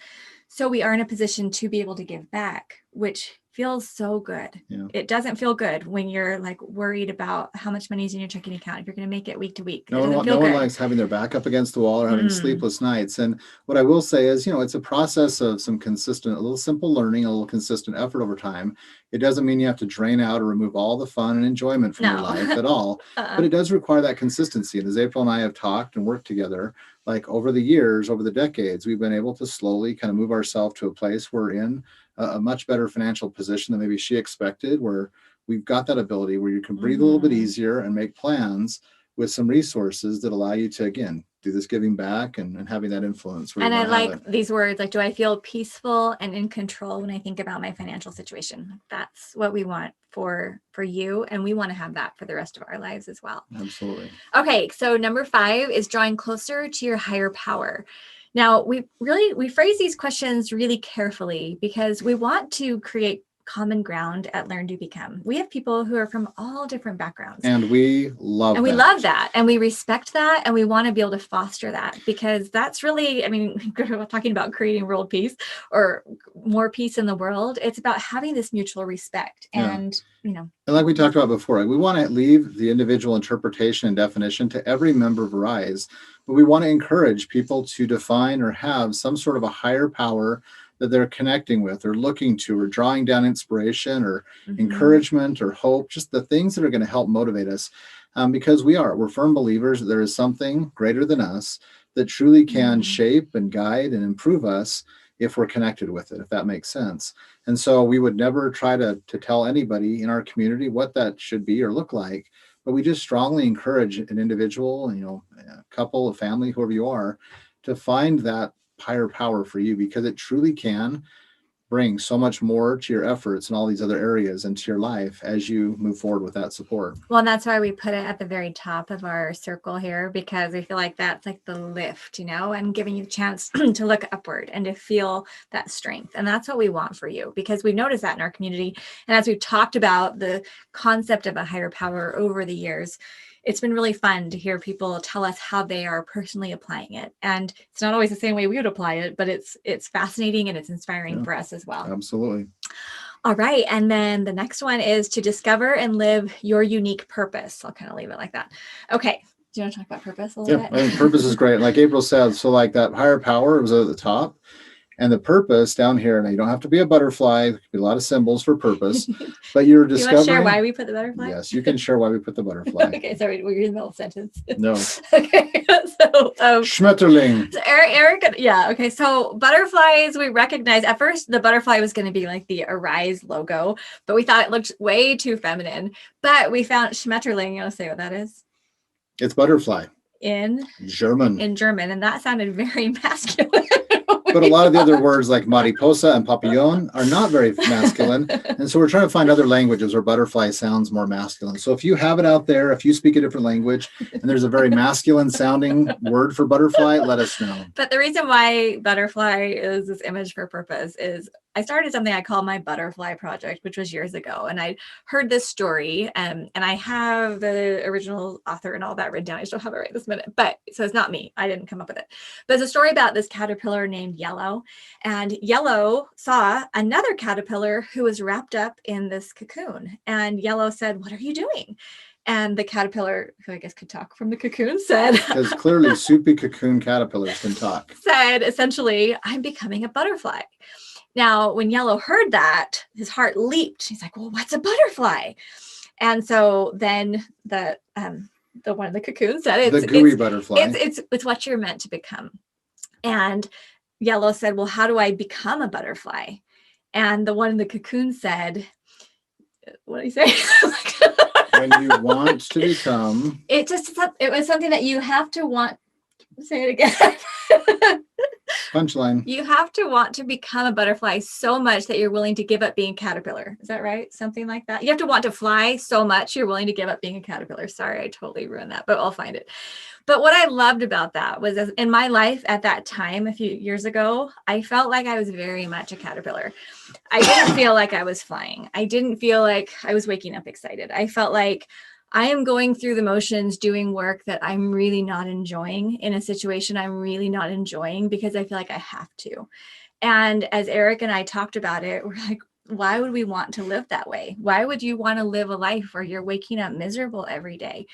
So we are in a position to be able to give back, which feels so good. Yeah. It doesn't feel good when you're like worried about how much money is in your checking account, if you're going to make it week to week. No one likes having their back up against the wall or having sleepless nights. And what I will say is, it's a process of some consistent, a little simple learning, a little consistent effort over time. It doesn't mean you have to drain out or remove all the fun and enjoyment from your life at all, but it does require that consistency. And as April and I have talked and worked together, like over the years, over the decades, we've been able to slowly kind of move ourselves to a place where we're in a much better financial position than maybe she expected, where we've got that ability where you can breathe a little bit easier and make plans with some resources that allow you to, again, do this giving back and having that influence. And I like these words, like, do I feel peaceful and in control when I think about my financial situation? That's what we want for you. And we want to have that for the rest of our lives as well. Absolutely. Okay. So number 5 is drawing closer to your higher power. Now, we phrase these questions really carefully, because we want to create common ground at Learn to Become. We have people who are from all different backgrounds. And we love that. We love that. And we respect that. And we want to be able to foster that, because that's really, we're talking about creating world peace or more peace in the world. It's about having this mutual respect. And, and like we talked about before, we want to leave the individual interpretation and definition to every member of Rise, but we want to encourage people to define or have some sort of a higher power that they're connecting with or looking to or drawing down inspiration or encouragement or hope, just the things that are going to help motivate us. Because we're firm believers that there is something greater than us that truly can shape and guide and improve us if we're connected with it, if that makes sense. And so we would never try to tell anybody in our community what that should be or look like, but we just strongly encourage an individual, a couple, a family, whoever you are, to find that higher power for you, because it truly can bring so much more to your efforts in all these other areas into your life as you move forward with that support. Well, and that's why we put it at the very top of our circle here, because we feel like that's like the lift, and giving you a chance to look upward and to feel that strength. And that's what we want for you, because we've noticed that in our community. And as we've talked about the concept of a higher power over the years, it's been really fun to hear people tell us how they are personally applying it. And it's not always the same way we would apply it, but it's fascinating and it's inspiring for us as well. Absolutely. All right. And then the next one is to discover and live your unique purpose. I'll kind of leave it like that. Okay. Do you want to talk about purpose a little Yeah, bit? I mean, purpose is great. Like April said, so like that higher power was at the top. And the purpose down here, now you don't have to be a butterfly. There could be a lot of symbols for purpose, but you're Do you want to share discovering. why we put the butterfly? Yes, you can share why we put the butterfly. Okay, sorry, we're in the middle of a sentence. No. Okay, so Schmetterling. so Eric, yeah, okay. So butterflies, we recognize at first the butterfly was going to be like the Arise logo, but we thought it looked way too feminine. But we found Schmetterling. You want to say what that is? It's butterfly. In German. And that sounded very masculine. But a lot of the other words like mariposa and papillon are not very masculine. And so we're trying to find other languages where butterfly sounds more masculine. So if you have it out there, if you speak a different language and there's a very masculine sounding word for butterfly, let us know. But the reason why butterfly is this image for purpose is I started something I call my butterfly project, which was years ago. And I heard this story and I have the original author and all that written down. I still have it right this minute, but so it's not me. I didn't come up with it. But it's a story about this caterpillar named Yellow. And Yellow saw another caterpillar who was wrapped up in this cocoon. And Yellow said, "What are you doing?" And the caterpillar, who I guess could talk from the cocoon, said, because clearly soupy cocoon caterpillars can talk, said essentially, "I'm becoming a butterfly." Now, when Yellow heard that, his heart leaped. He's like, "Well, what's a butterfly?" And so then the one of the cocoons said, the gooey butterfly. It's what you're meant to become. And Yellow said, "Well, how do I become a butterfly?" And the one in the cocoon said, what did he say? When you want to become. It was something that you have to want. Say it again. Punchline. You have to want to become a butterfly so much that you're willing to give up being a caterpillar. Is that right? Something like that. You have to want to fly so much you're willing to give up being a caterpillar. Sorry, I totally ruined that, but I'll find it. But what I loved about that was in my life at that time, a few years ago, I felt like I was very much a caterpillar. I didn't feel like I was flying. I didn't feel like I was waking up excited. I felt like I am going through the motions doing work that I'm really not enjoying in a situation I'm really not enjoying because I feel like I have to. And as Eric and I talked about it, we're like, why would we want to live that way? Why would you want to live a life where you're waking up miserable every day?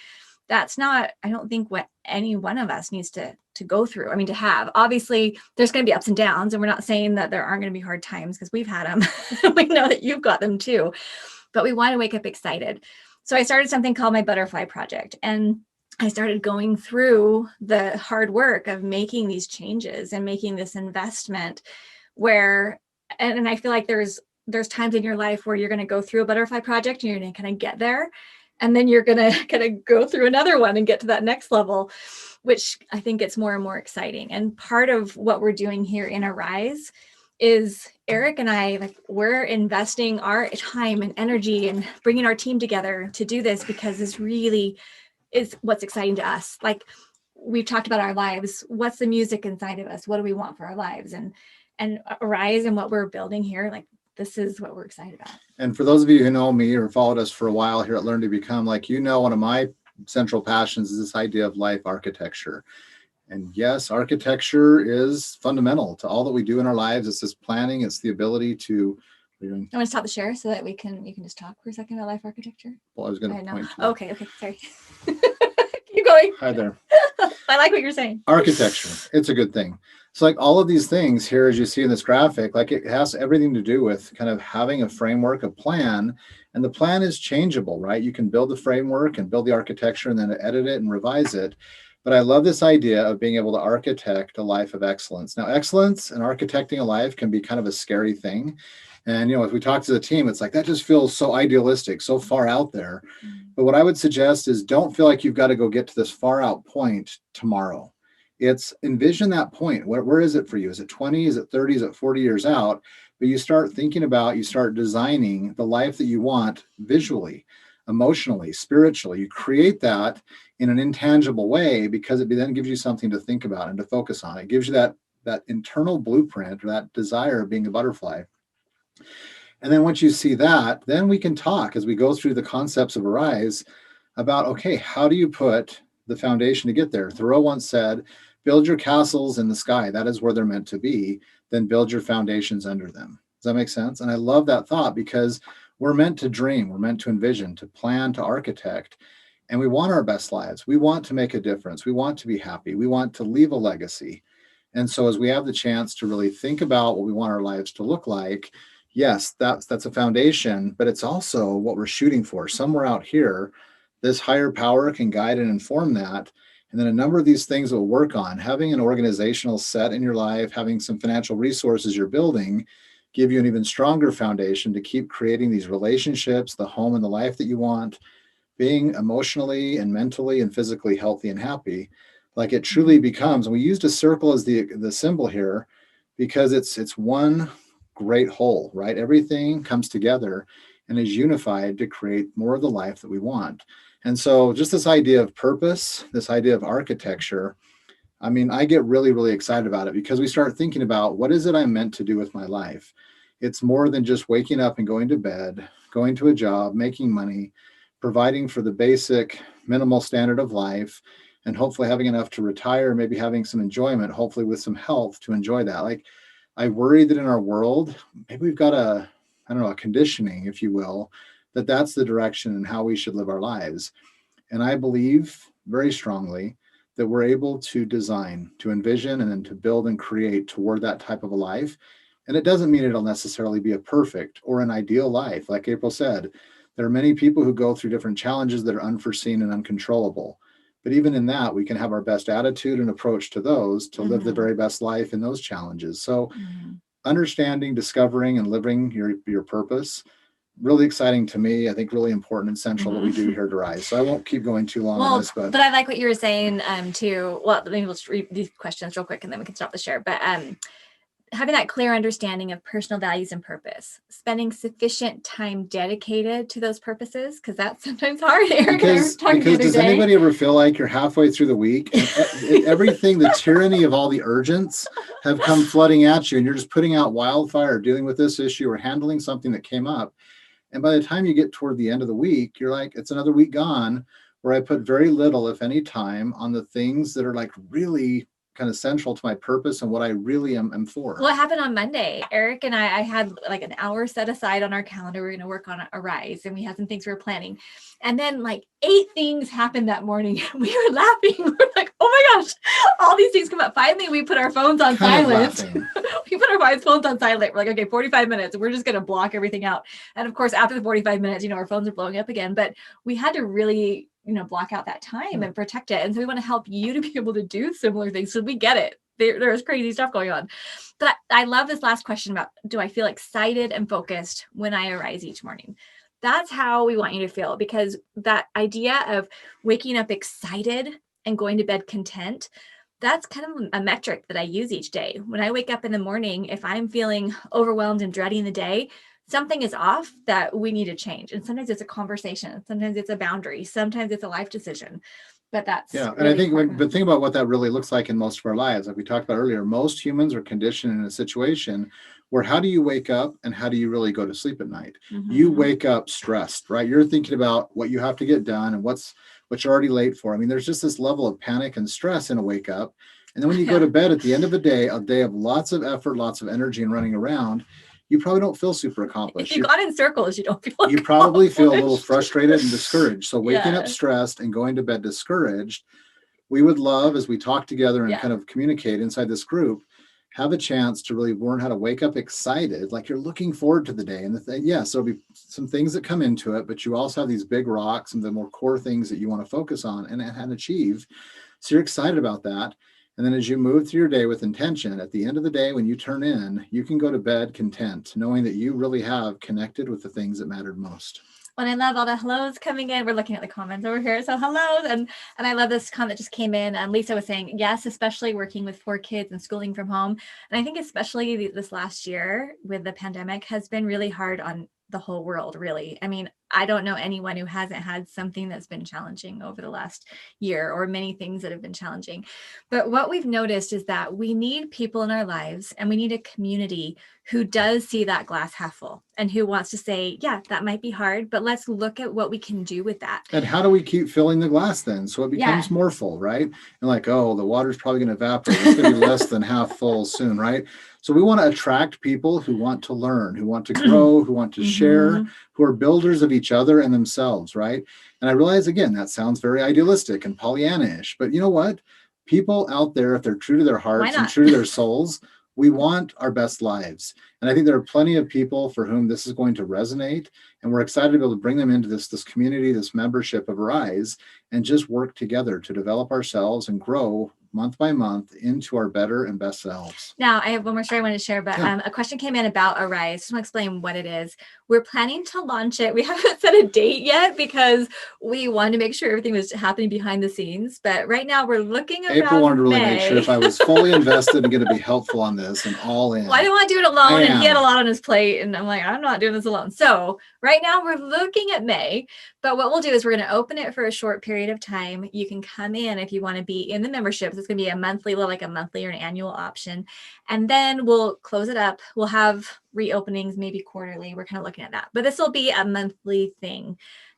That's not, I don't think, what any one of us needs to go through. I mean, to have. Obviously, there's going to be ups and downs, and we're not saying that there aren't going to be hard times because we've had them. We know that you've got them too. But we want to wake up excited. So I started something called my Butterfly Project, and I started going through the hard work of making these changes and making this investment where, and I feel like there's times in your life where you're going to go through a butterfly project and you're going to kind of get there. And then you're going to kind of go through another one and get to that next level, which I think gets more and more exciting. And part of what we're doing here in Arise is Eric and I, like, we're investing our time and energy and bringing our team together to do this because this really is what's exciting to us. Like, we've talked about our lives. What's the music inside of us? What do we want for our lives? And Arise and what we're building here, like, this is what we're excited about. And for those of you who know me or followed us for a while here at Learn to Become, like, you know, one of my central passions is this idea of life architecture. And yes, architecture is fundamental to all that we do in our lives. It's this planning. It's the ability to. I want to stop the share so that you can just talk for a second about life architecture. Well, I was going to point to. Okay, sorry. Keep going. Hi there. I like what you're saying. Architecture. It's a good thing. So like all of these things here, as you see in this graphic, like it has everything to do with kind of having a framework, a plan, and the plan is changeable, right? You can build the framework and build the architecture and then edit it and revise it. But I love this idea of being able to architect a life of excellence. Now, excellence and architecting a life can be kind of a scary thing. And, you know, if we talk to the team, it's like, that just feels so idealistic, so far out there. But what I would suggest is don't feel like you've got to go get to this far out point tomorrow. It's envision that point. Where is it for you? Is it 20? Is it 30? Is it 40 years out? But you start thinking about, you start designing the life that you want visually, emotionally, spiritually. You create that in an intangible way because it then gives you something to think about and to focus on. It gives you that internal blueprint or that desire of being a butterfly. And then once you see that, then we can talk as we go through the concepts of Arise about, okay, how do you put the foundation to get there? Thoreau once said, build your castles in the sky. That is where they're meant to be. Then build your foundations under them. Does that make sense? And I love that thought because we're meant to dream, we're meant to envision, to plan, to architect, and we want our best lives. We want to make a difference. We want to be happy. We want to leave a legacy. And so as we have the chance to really think about what we want our lives to look like, yes, that's a foundation, but it's also what we're shooting for. Somewhere out here, this higher power can guide and inform that. And then a number of these things will work on having an organizational set in your life, having some financial resources you're building, give you an even stronger foundation to keep creating these relationships, the home and the life that you want, being emotionally and mentally and physically healthy and happy. Like it truly becomes, and we used a circle as the symbol here because it's one great whole, right? Everything comes together and is unified to create more of the life that we want. And so just this idea of purpose, this idea of architecture, I mean, I get really, really excited about it because we start thinking about what is it I'm meant to do with my life? It's more than just waking up and going to bed, going to a job, making money, providing for the basic minimal standard of life, and hopefully having enough to retire, maybe having some enjoyment, hopefully with some health to enjoy that. Like I worry that in our world, maybe we've got I don't know, a conditioning, if you will, that that's the direction and how we should live our lives. And I believe very strongly that we're able to design, to envision, and then to build and create toward that type of a life. And it doesn't mean it'll necessarily be a perfect or an ideal life. Like April said, there are many people who go through different challenges that are unforeseen and uncontrollable. But even in that, we can have our best attitude and approach to those to live the very best life in those challenges. So understanding, discovering, and living your purpose, really exciting to me. I think really important and central what we do here at Rise. So I won't keep going too long on this, but I like what you were saying too. Well, maybe we'll just read these questions real quick and then we can stop the share. But having that clear understanding of personal values and purpose, spending sufficient time dedicated to those purposes, because that's sometimes hard. Eric because does anybody ever feel like you're halfway through the week and everything, the tyranny of all the urgents have come flooding at you and you're just putting out wildfire, dealing with this issue or handling something that came up. And by the time you get toward the end of the week, you're like, it's another week gone where I put very little, if any, time on the things that are like really kind of central to my purpose and what I really am for. What happened on Monday? Eric and I had like an hour set aside on our calendar. We're going to work on a Rise and we had some things we were planning. And then like 8 things happened that morning. We were laughing. We were like, oh my gosh, all these things come up. Finally, we put our phones on silent. We put our phones on silent. We're like, okay, 45 minutes. We're just going to block everything out. And of course, after the 45 minutes, our phones are blowing up again. But we had to really block out that time and protect it. And so we want to help you to be able to do similar things. So we get it. There's crazy stuff going on. But I love this last question about, do I feel excited and focused when I arise each morning? That's how we want you to feel, because that idea of waking up excited and going to bed content, that's kind of a metric that I use each day. When I wake up in the morning, if I'm feeling overwhelmed and dreading the day, something is off that we need to change. And sometimes it's a conversation. Sometimes it's a boundary. Sometimes it's a life decision. But that's and I think but think about what that really looks like in most of our lives. Like we talked about earlier, most humans are conditioned in a situation where how do you wake up and how do you really go to sleep at night? You wake up stressed, right? You're thinking about what you have to get done and what you're already late for. I mean, there's just this level of panic and stress in a wake up. And then when you go to bed at the end of a day of lots of effort, lots of energy and running around, you probably don't feel super accomplished. If you got in circles, you don't feel You probably feel a little frustrated and discouraged. So waking up stressed and going to bed discouraged, we would love, as we talk together and kind of communicate inside this group, have a chance to really learn how to wake up excited, like you're looking forward to the day. And so there'll be some things that come into it, but you also have these big rocks and the more core things that you want to focus on and achieve. So you're excited about that. And then as you move through your day with intention, at the end of the day, when you turn in, you can go to bed content, knowing that you really have connected with the things that mattered most. And I love all the hellos coming in. We're looking at the comments over here. So hellos. And I love this comment that just came in. And Lisa was saying, yes, especially working with 4 kids and schooling from home. And I think especially this last year with the pandemic has been really hard on the whole world, really. I mean, I don't know anyone who hasn't had something that's been challenging over the last year, or many things that have been challenging. But what we've noticed is that we need people in our lives, and we need a community who does see that glass half full and who wants to say, yeah, that might be hard, but let's look at what we can do with that. And how do we keep filling the glass then so it becomes Yeah. more full, right? And like, oh, the water's probably going to evaporate. It's going to be less than half full soon, right? So we want to attract people who want to learn, who want to grow, who want to share, who are builders of each other and themselves, right? And I realize, again, that sounds very idealistic and Pollyanna-ish, but you know what? People out there, if they're true to their hearts and true to their souls, we want our best lives. And I think there are plenty of people for whom this is going to resonate. And we're excited to be able to bring them into this community, this membership of Arise, and just work together to develop ourselves and grow month by month into our better and best selves. Now, I have one more story I wanted to share, but a question came in about Arise. Just want to explain what it is. We're planning to launch it. We haven't set a date yet because we wanted to make sure everything was happening behind the scenes. But right now we're looking at April wanted to really make sure if I was fully invested and going to be helpful on this and all in. Well, I didn't want to do it alone, and he had a lot on his plate, and I'm like, I'm not doing this alone. So right now we're looking at May, but what we'll do is we're going to open it for a short period of time. You can come in if you want to be in the memberships. It's going to be a monthly or an annual option. And then we'll close it up. We'll have reopenings maybe quarterly. We're kind of looking at that. But this will be a monthly thing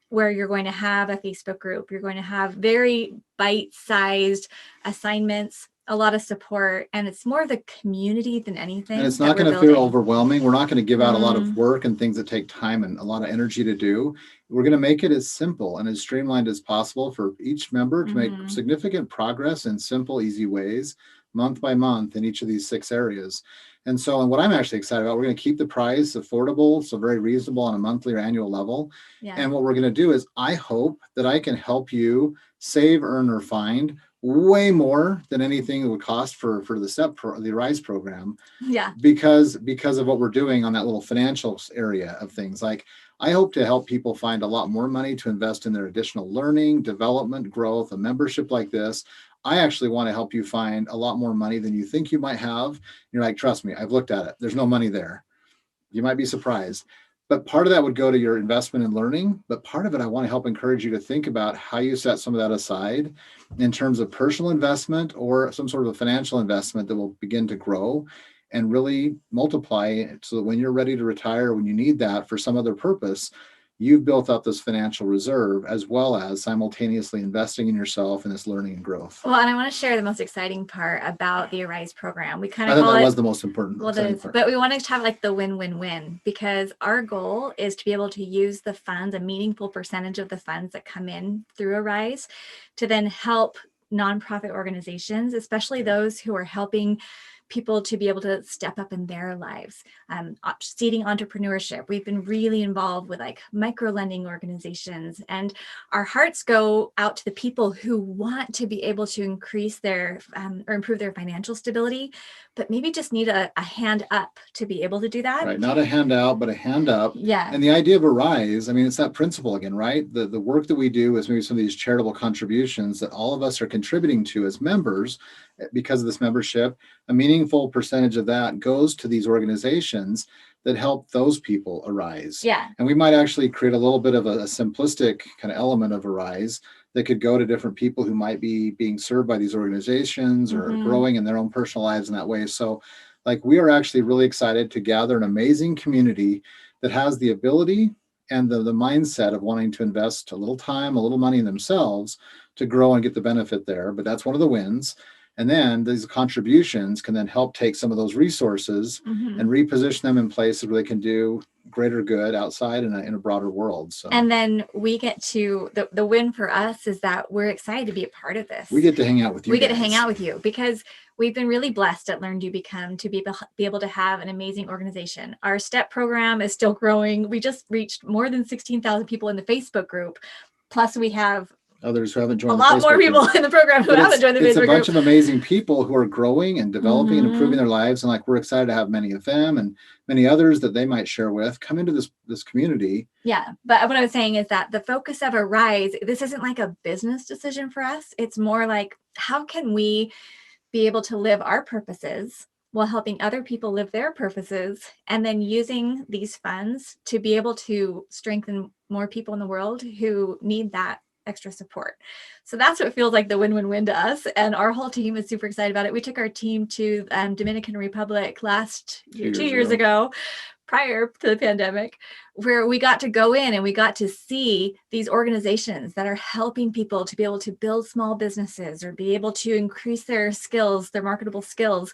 where you're going to have a Facebook group. You're going to have very bite-sized assignments, a lot of support, and it's more of the community than anything. And it's not going to feel overwhelming. We're not going to give out a lot of work and things that take time and a lot of energy to do. We're going to make it as simple and as streamlined as possible for each member to make significant progress in simple, easy ways, month by month in each of these 6 areas. And so, and what I'm actually excited about, we're going to keep the price affordable, so very reasonable on a monthly or annual level. Yeah. And what we're going to do is, I hope that I can help you save, earn, or find way more than anything it would cost for the Rise program. Yeah. Because of what we're doing on that little financial area of things. Like, I hope to help people find a lot more money to invest in their additional learning, development, growth. A membership like this, I actually want to help you find a lot more money than you think you might have. You're like, trust me, I've looked at it. There's no money there. You might be surprised. But part of that would go to your investment in learning. But part of it, I want to help encourage you to think about how you set some of that aside in terms of personal investment or some sort of a financial investment that will begin to grow and really multiply so that when you're ready to retire, when you need that for some other purpose, you've built up this financial reserve as well as simultaneously investing in yourself and this learning and growth. Well, and I want to share the most exciting part about the Arise program. We kind of I thought that was the most important. Well, that is, but we want to have like the win-win-win, because our goal is to be able to use the funds, a meaningful percentage of the funds that come in through Arise, to then help nonprofit organizations, especially those who are helping people to be able to step up in their lives, seeding entrepreneurship. We've been really involved with like micro lending organizations, and our hearts go out to the people who want to be able to increase their or improve their financial stability, but maybe just need a hand up to be able to do that. Right, not a handout, but a hand up. Yeah. And the idea of Arise, I mean, it's that principle again, right? The work that we do is maybe some of these charitable contributions that all of us are contributing to as members because of this membership. A meaningful percentage of that goes to these organizations that help those people arise. Yeah. And we might actually create a little bit of a simplistic kind of element of Arise that could go to different people who might be being served by these organizations or growing in their own personal lives in that way. So like, we are actually really excited to gather an amazing community that has the ability and the mindset of wanting to invest a little time, a little money in themselves to grow and get the benefit there. But that's one of the wins. And then these contributions can then help take some of those resources and reposition them in places where they can do greater good outside in a broader world. So, and then we get to the win for us is that we're excited to be a part of this. We get to hang out with you. We get to hang out with you because we've been really blessed at Learn, Do, Become to be able to have an amazing organization. Our STEP program is still growing. We just reached more than 16,000 people in the Facebook group. Plus we have others who haven't joined a lot more people in the program who haven't joined the Facebook group. It's a bunch of amazing people who are growing and developing and improving their lives. And like, we're excited to have many of them and many others that they might share with come into this community. Yeah. But what I was saying is that the focus of Arise, this isn't like a business decision for us. It's more like, how can we be able to live our purposes while helping other people live their purposes, and then using these funds to be able to strengthen more people in the world who need that extra support. So that's what feels like the win-win-win to us. And our whole team is super excited about it. We took our team to Dominican Republic last year, 2 years ago, prior to the pandemic, where we got to go in and we got to see these organizations that are helping people to be able to build small businesses or be able to increase their skills, their marketable skills.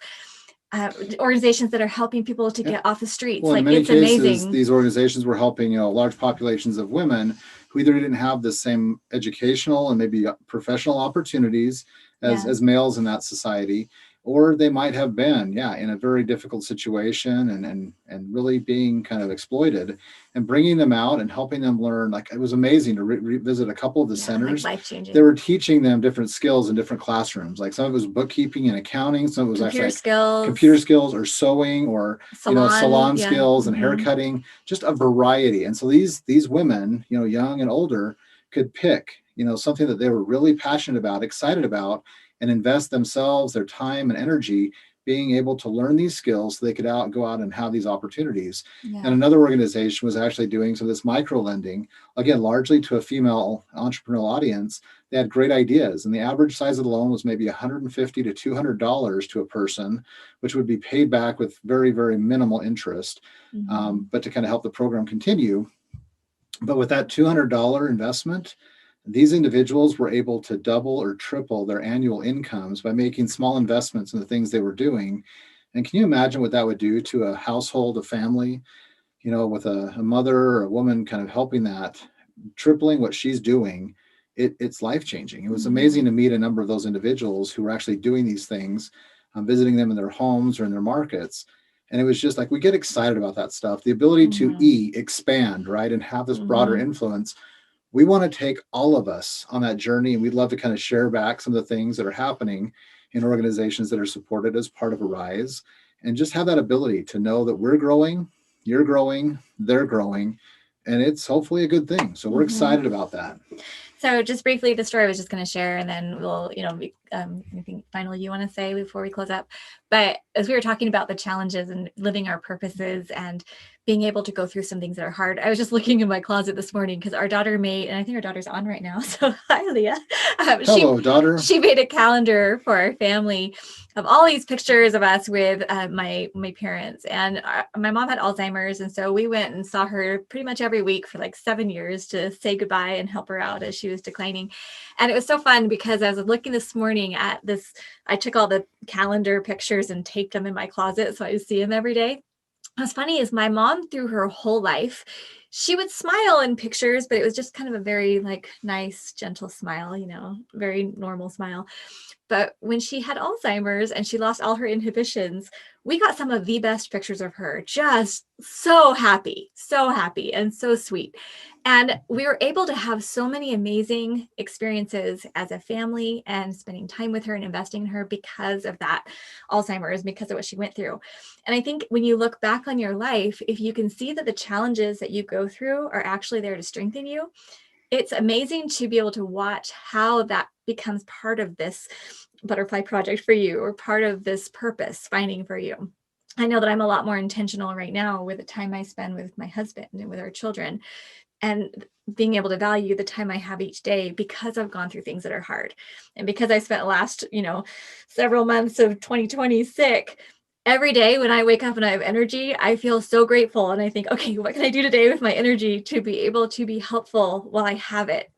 Organizations that are helping people to get off the streets. Well, like, in many it's cases, amazing. These organizations were helping, large populations of women who either didn't have the same educational and maybe professional opportunities as males in that society, or they might have been, in a very difficult situation and really being kind of exploited, and bringing them out and helping them learn. Like, it was amazing to revisit a couple of the centers. Like life-changing. They were teaching them different skills in different classrooms. Like, some of it was bookkeeping and accounting, some of it was computer actually skills, computer skills or sewing or salon skills and hair cutting, just a variety. And so these women, young and older, could pick something that they were really passionate about, excited about, and invest themselves, their time and energy being able to learn these skills so they could go out and have these opportunities. And another organization was actually doing some of this micro lending, again, largely to a female entrepreneurial audience. They had great ideas, and the average size of the loan was maybe $150 to $200 to a person, which would be paid back with very, very minimal interest, but to kind of help the program continue. But with that $200 investment, these individuals were able to double or triple their annual incomes by making small investments in the things they were doing. And can you imagine what that would do to a household, a family, with a mother or a woman kind of helping that, tripling what she's doing? It's life-changing. It was amazing to meet a number of those individuals who were actually doing these things, visiting them in their homes or in their markets. And it was just like, we get excited about that stuff, the ability to expand, right, and have this broader influence. We want to take all of us on that journey, and we'd love to kind of share back some of the things that are happening in organizations that are supported as part of Arise, and just have that ability to know that we're growing, you're growing, they're growing, and it's hopefully a good thing. So we're excited about that. So just briefly, the story I was just going to share, and then we'll, anything finally you want to say before we close up. But as we were talking about the challenges and living our purposes and being able to go through some things that are hard, I was just looking in my closet this morning because our daughter made, and I think our daughter's on right now. So hi, Leah. Hello, daughter. She made a calendar for our family of all these pictures of us with my parents. And my mom had Alzheimer's. And so we went and saw her pretty much every week for like 7 years to say goodbye and help her out as she was declining. And it was so fun because I was looking this morning at this, I took all the calendar pictures and taped them in my closet so I would see them every day. What's funny is my mom, through her whole life, she would smile in pictures, but it was just kind of a very nice, gentle smile, very normal smile. But when she had Alzheimer's and she lost all her inhibitions, we got some of the best pictures of her, just so happy and so sweet. And we were able to have so many amazing experiences as a family and spending time with her and investing in her because of that Alzheimer's, because of what she went through. And I think when you look back on your life, if you can see that the challenges that you go through are actually there to strengthen you, it's amazing to be able to watch how that becomes part of this butterfly project for you, or part of this purpose finding for you. I know that I'm a lot more intentional right now with the time I spend with my husband and with our children, and being able to value the time I have each day because I've gone through things that are hard. And because I spent the last, several months of 2020 sick, every day when I wake up and I have energy, I feel so grateful. And I think, okay, what can I do today with my energy to be able to be helpful while I have it?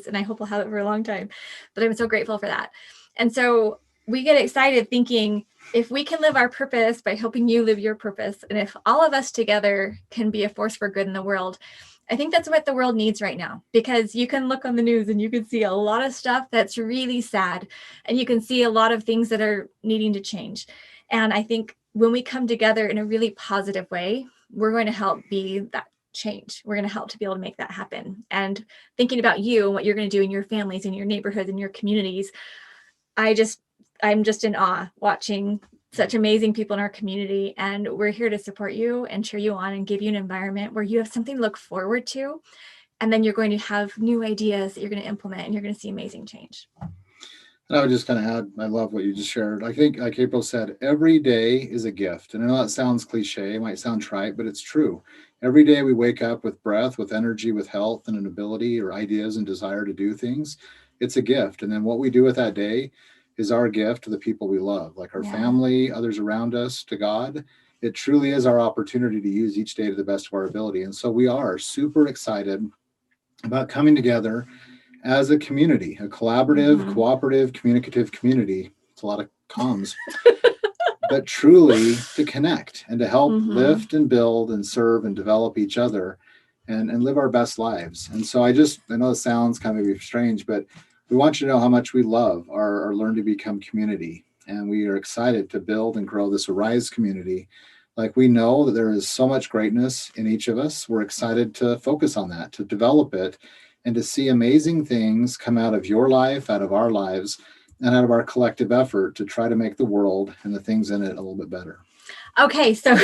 And I hope I'll have it for a long time, but I'm so grateful for that. And so we get excited thinking, if we can live our purpose by helping you live your purpose, and if all of us together can be a force for good in the world, I think that's what the world needs right now, because you can look on the news and you can see a lot of stuff that's really sad, and you can see a lot of things that are needing to change. And I think when we come together in a really positive way, we're going to help be that change. We're going to help to be able to make that happen. And thinking about you and what you're going to do in your families, in your neighborhoods, in your communities, I'm just in awe watching such amazing people in our community. And we're here to support you and cheer you on and give you an environment where you have something to look forward to. And then you're going to have new ideas that you're going to implement, and you're going to see amazing change. And I would just kind of add, I love what you just shared. I think, like April said, every day is a gift. And I know that sounds cliche, it might sound trite, but it's true. Every day we wake up with breath, with energy, with health, and an ability or ideas and desire to do things. It's a gift. And then what we do with that day is our gift to the people we love, like our family, others around us, to God. It truly is our opportunity to use each day to the best of our ability. And so we are super excited about coming together as a community, a collaborative, cooperative, communicative community. It's a lot of comms, but truly to connect and to help lift and build and serve and develop each other and live our best lives. And so I know it sounds kind of maybe strange, but we want you to know how much we love our Learn to Become community. And we are excited to build and grow this Arise community. Like, we know that there is so much greatness in each of us. We're excited to focus on that, to develop it, and to see amazing things come out of your life, out of our lives, and out of our collective effort to try to make the world and the things in it a little bit better. Okay, so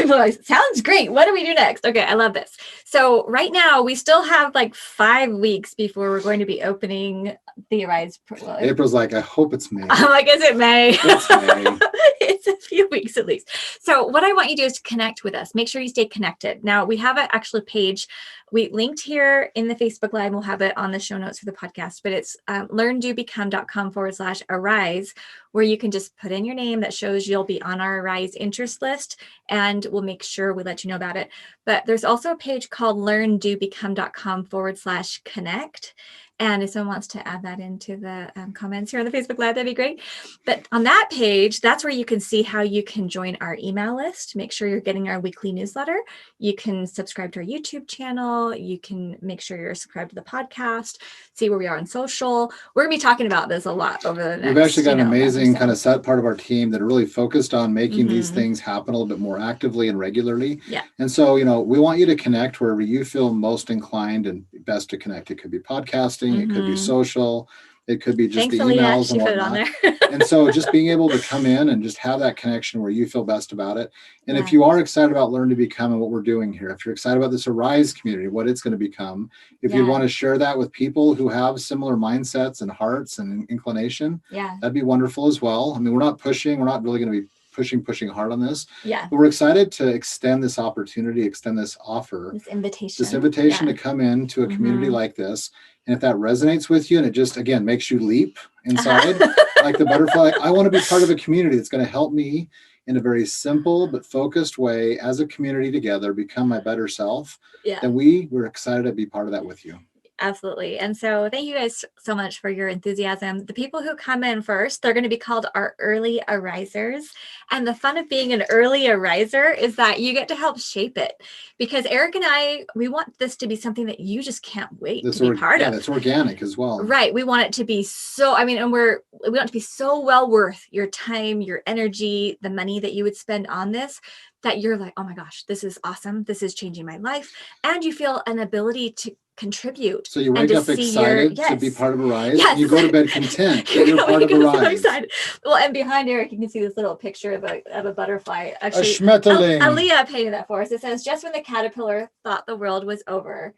sounds great. What do we do next? Okay, I love this. So right now we still have like 5 weeks before we're going to be opening the Arise. April's like, I hope it's May. I'm like, is it May? It's May. It's a few weeks at least. So what I want you to do is connect with us. Make sure you stay connected. Now, we have an actual page. We linked here in the Facebook Live. We'll have it on the show notes for the podcast, but it's learndobecome.com/arise, where you can just put in your name. That shows you'll be on our Arise interest list, and we'll make sure we let you know about it. But there's also a page called learndobecome.com/connect. And if someone wants to add that into the comments here on the Facebook Live, that'd be great. But on that page, that's where you can see how you can join our email list. Make sure you're getting our weekly newsletter. You can subscribe to our YouTube channel. You can make sure you're subscribed to the podcast, see where we are on social. We're going to be talking about this a lot over the next. We've actually got an amazing kind of set part of our team that are really focused on making these things happen a little bit more actively and regularly. Yeah. And so, we want you to connect wherever you feel most inclined and best to connect. It could be podcasting. It could be social. It could be just Thankfully, the emails and whatnot. Put it on there. And so just being able to come in and just have that connection where you feel best about it. And if you are excited about Learn to Become and what we're doing here, if you're excited about this Arise community, what it's going to become, if you want to share that with people who have similar mindsets and hearts and inclination, that'd be wonderful as well. I mean, we're not really going to be pushing hard on this. Yeah. But we're excited to extend this opportunity, extend this offer, this invitation to come in to a community like this. And if that resonates with you and it just, again, makes you leap inside, like the butterfly, I want to be part of a community that's going to help me in a very simple but focused way as a community together become my better self. Then we're excited to be part of that with you. Absolutely. And so thank you guys so much for your enthusiasm. The people who come in first, they're going to be called our early arisers. And the fun of being an early ariser is that you get to help shape it, because Eric and I, we want this to be something that you just can't wait to be part of. That's organic as well. Right. We want it to be so, and we want it to be so well worth your time, your energy, the money that you would spend on this, that you're like, oh my gosh, this is awesome. This is changing my life. And you feel an ability to contribute. So you wake up excited to be part of Arise. Yes. You go to bed content that you're part of Arise. So well, and behind Eric, you can see this little picture of a butterfly. Actually, a schmetterling. Aaliyah painted that for us. It says, just when the caterpillar thought the world was over,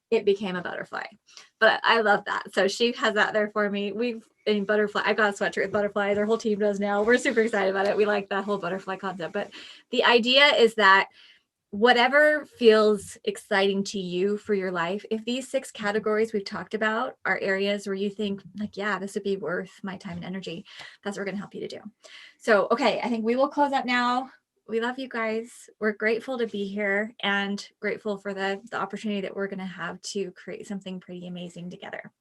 it became a butterfly. But I love that. So she has that there for me. I got a sweatshirt with butterflies. Our whole team does now. We're super excited about it. We like that whole butterfly concept. But the idea is that whatever feels exciting to you for your life, if these 6 categories we've talked about are areas where you think like, yeah, this would be worth my time and energy, that's what we're going to help you to do. So, okay, I think we will close up now. We love you guys. We're grateful to be here and grateful for the opportunity that we're going to have to create something pretty amazing together.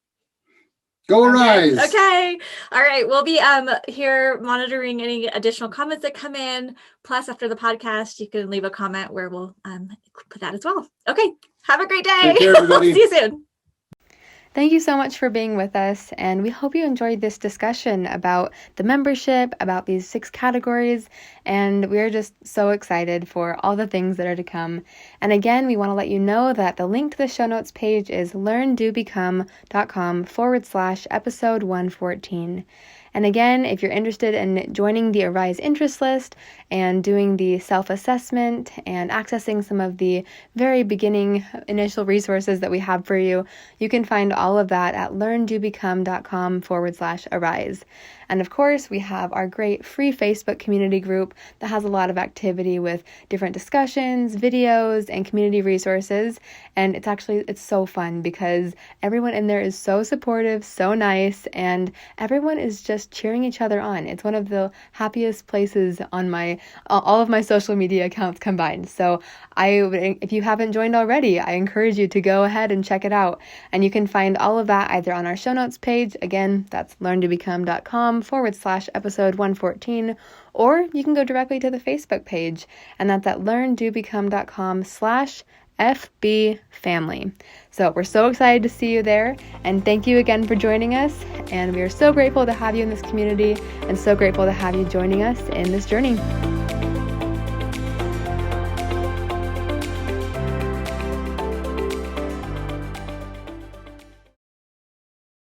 Go Arise. Okay. All right. We'll be here monitoring any additional comments that come in. Plus, after the podcast, you can leave a comment where we'll put that as well. Okay. Have a great day. Take care, everybody. See you soon. Thank you so much for being with us, and we hope you enjoyed this discussion about the membership, about these 6 categories, and we're just so excited for all the things that are to come. And again, we want to let you know that the link to the show notes page is learndobecome.com/episode 114. And again, if you're interested in joining the Arise interest list and doing the self-assessment and accessing some of the very beginning initial resources that we have for you, you can find all of that at learndobecome.com/arise. And of course, we have our great free Facebook community group that has a lot of activity with different discussions, videos, and community resources. And it's so fun because everyone in there is so supportive, so nice, and everyone is just cheering each other on. It's one of the happiest places on all of my social media accounts combined. So if you haven't joined already, I encourage you to go ahead and check it out. And you can find all of that either on our show notes page. Again, that's learntobecome.com/episode 114, or you can go directly to the Facebook page, and that's at learntobecome.com/FB family. So we're so excited to see you there, and thank you again for joining us. And we are so grateful to have you in this community and so grateful to have you joining us in this journey.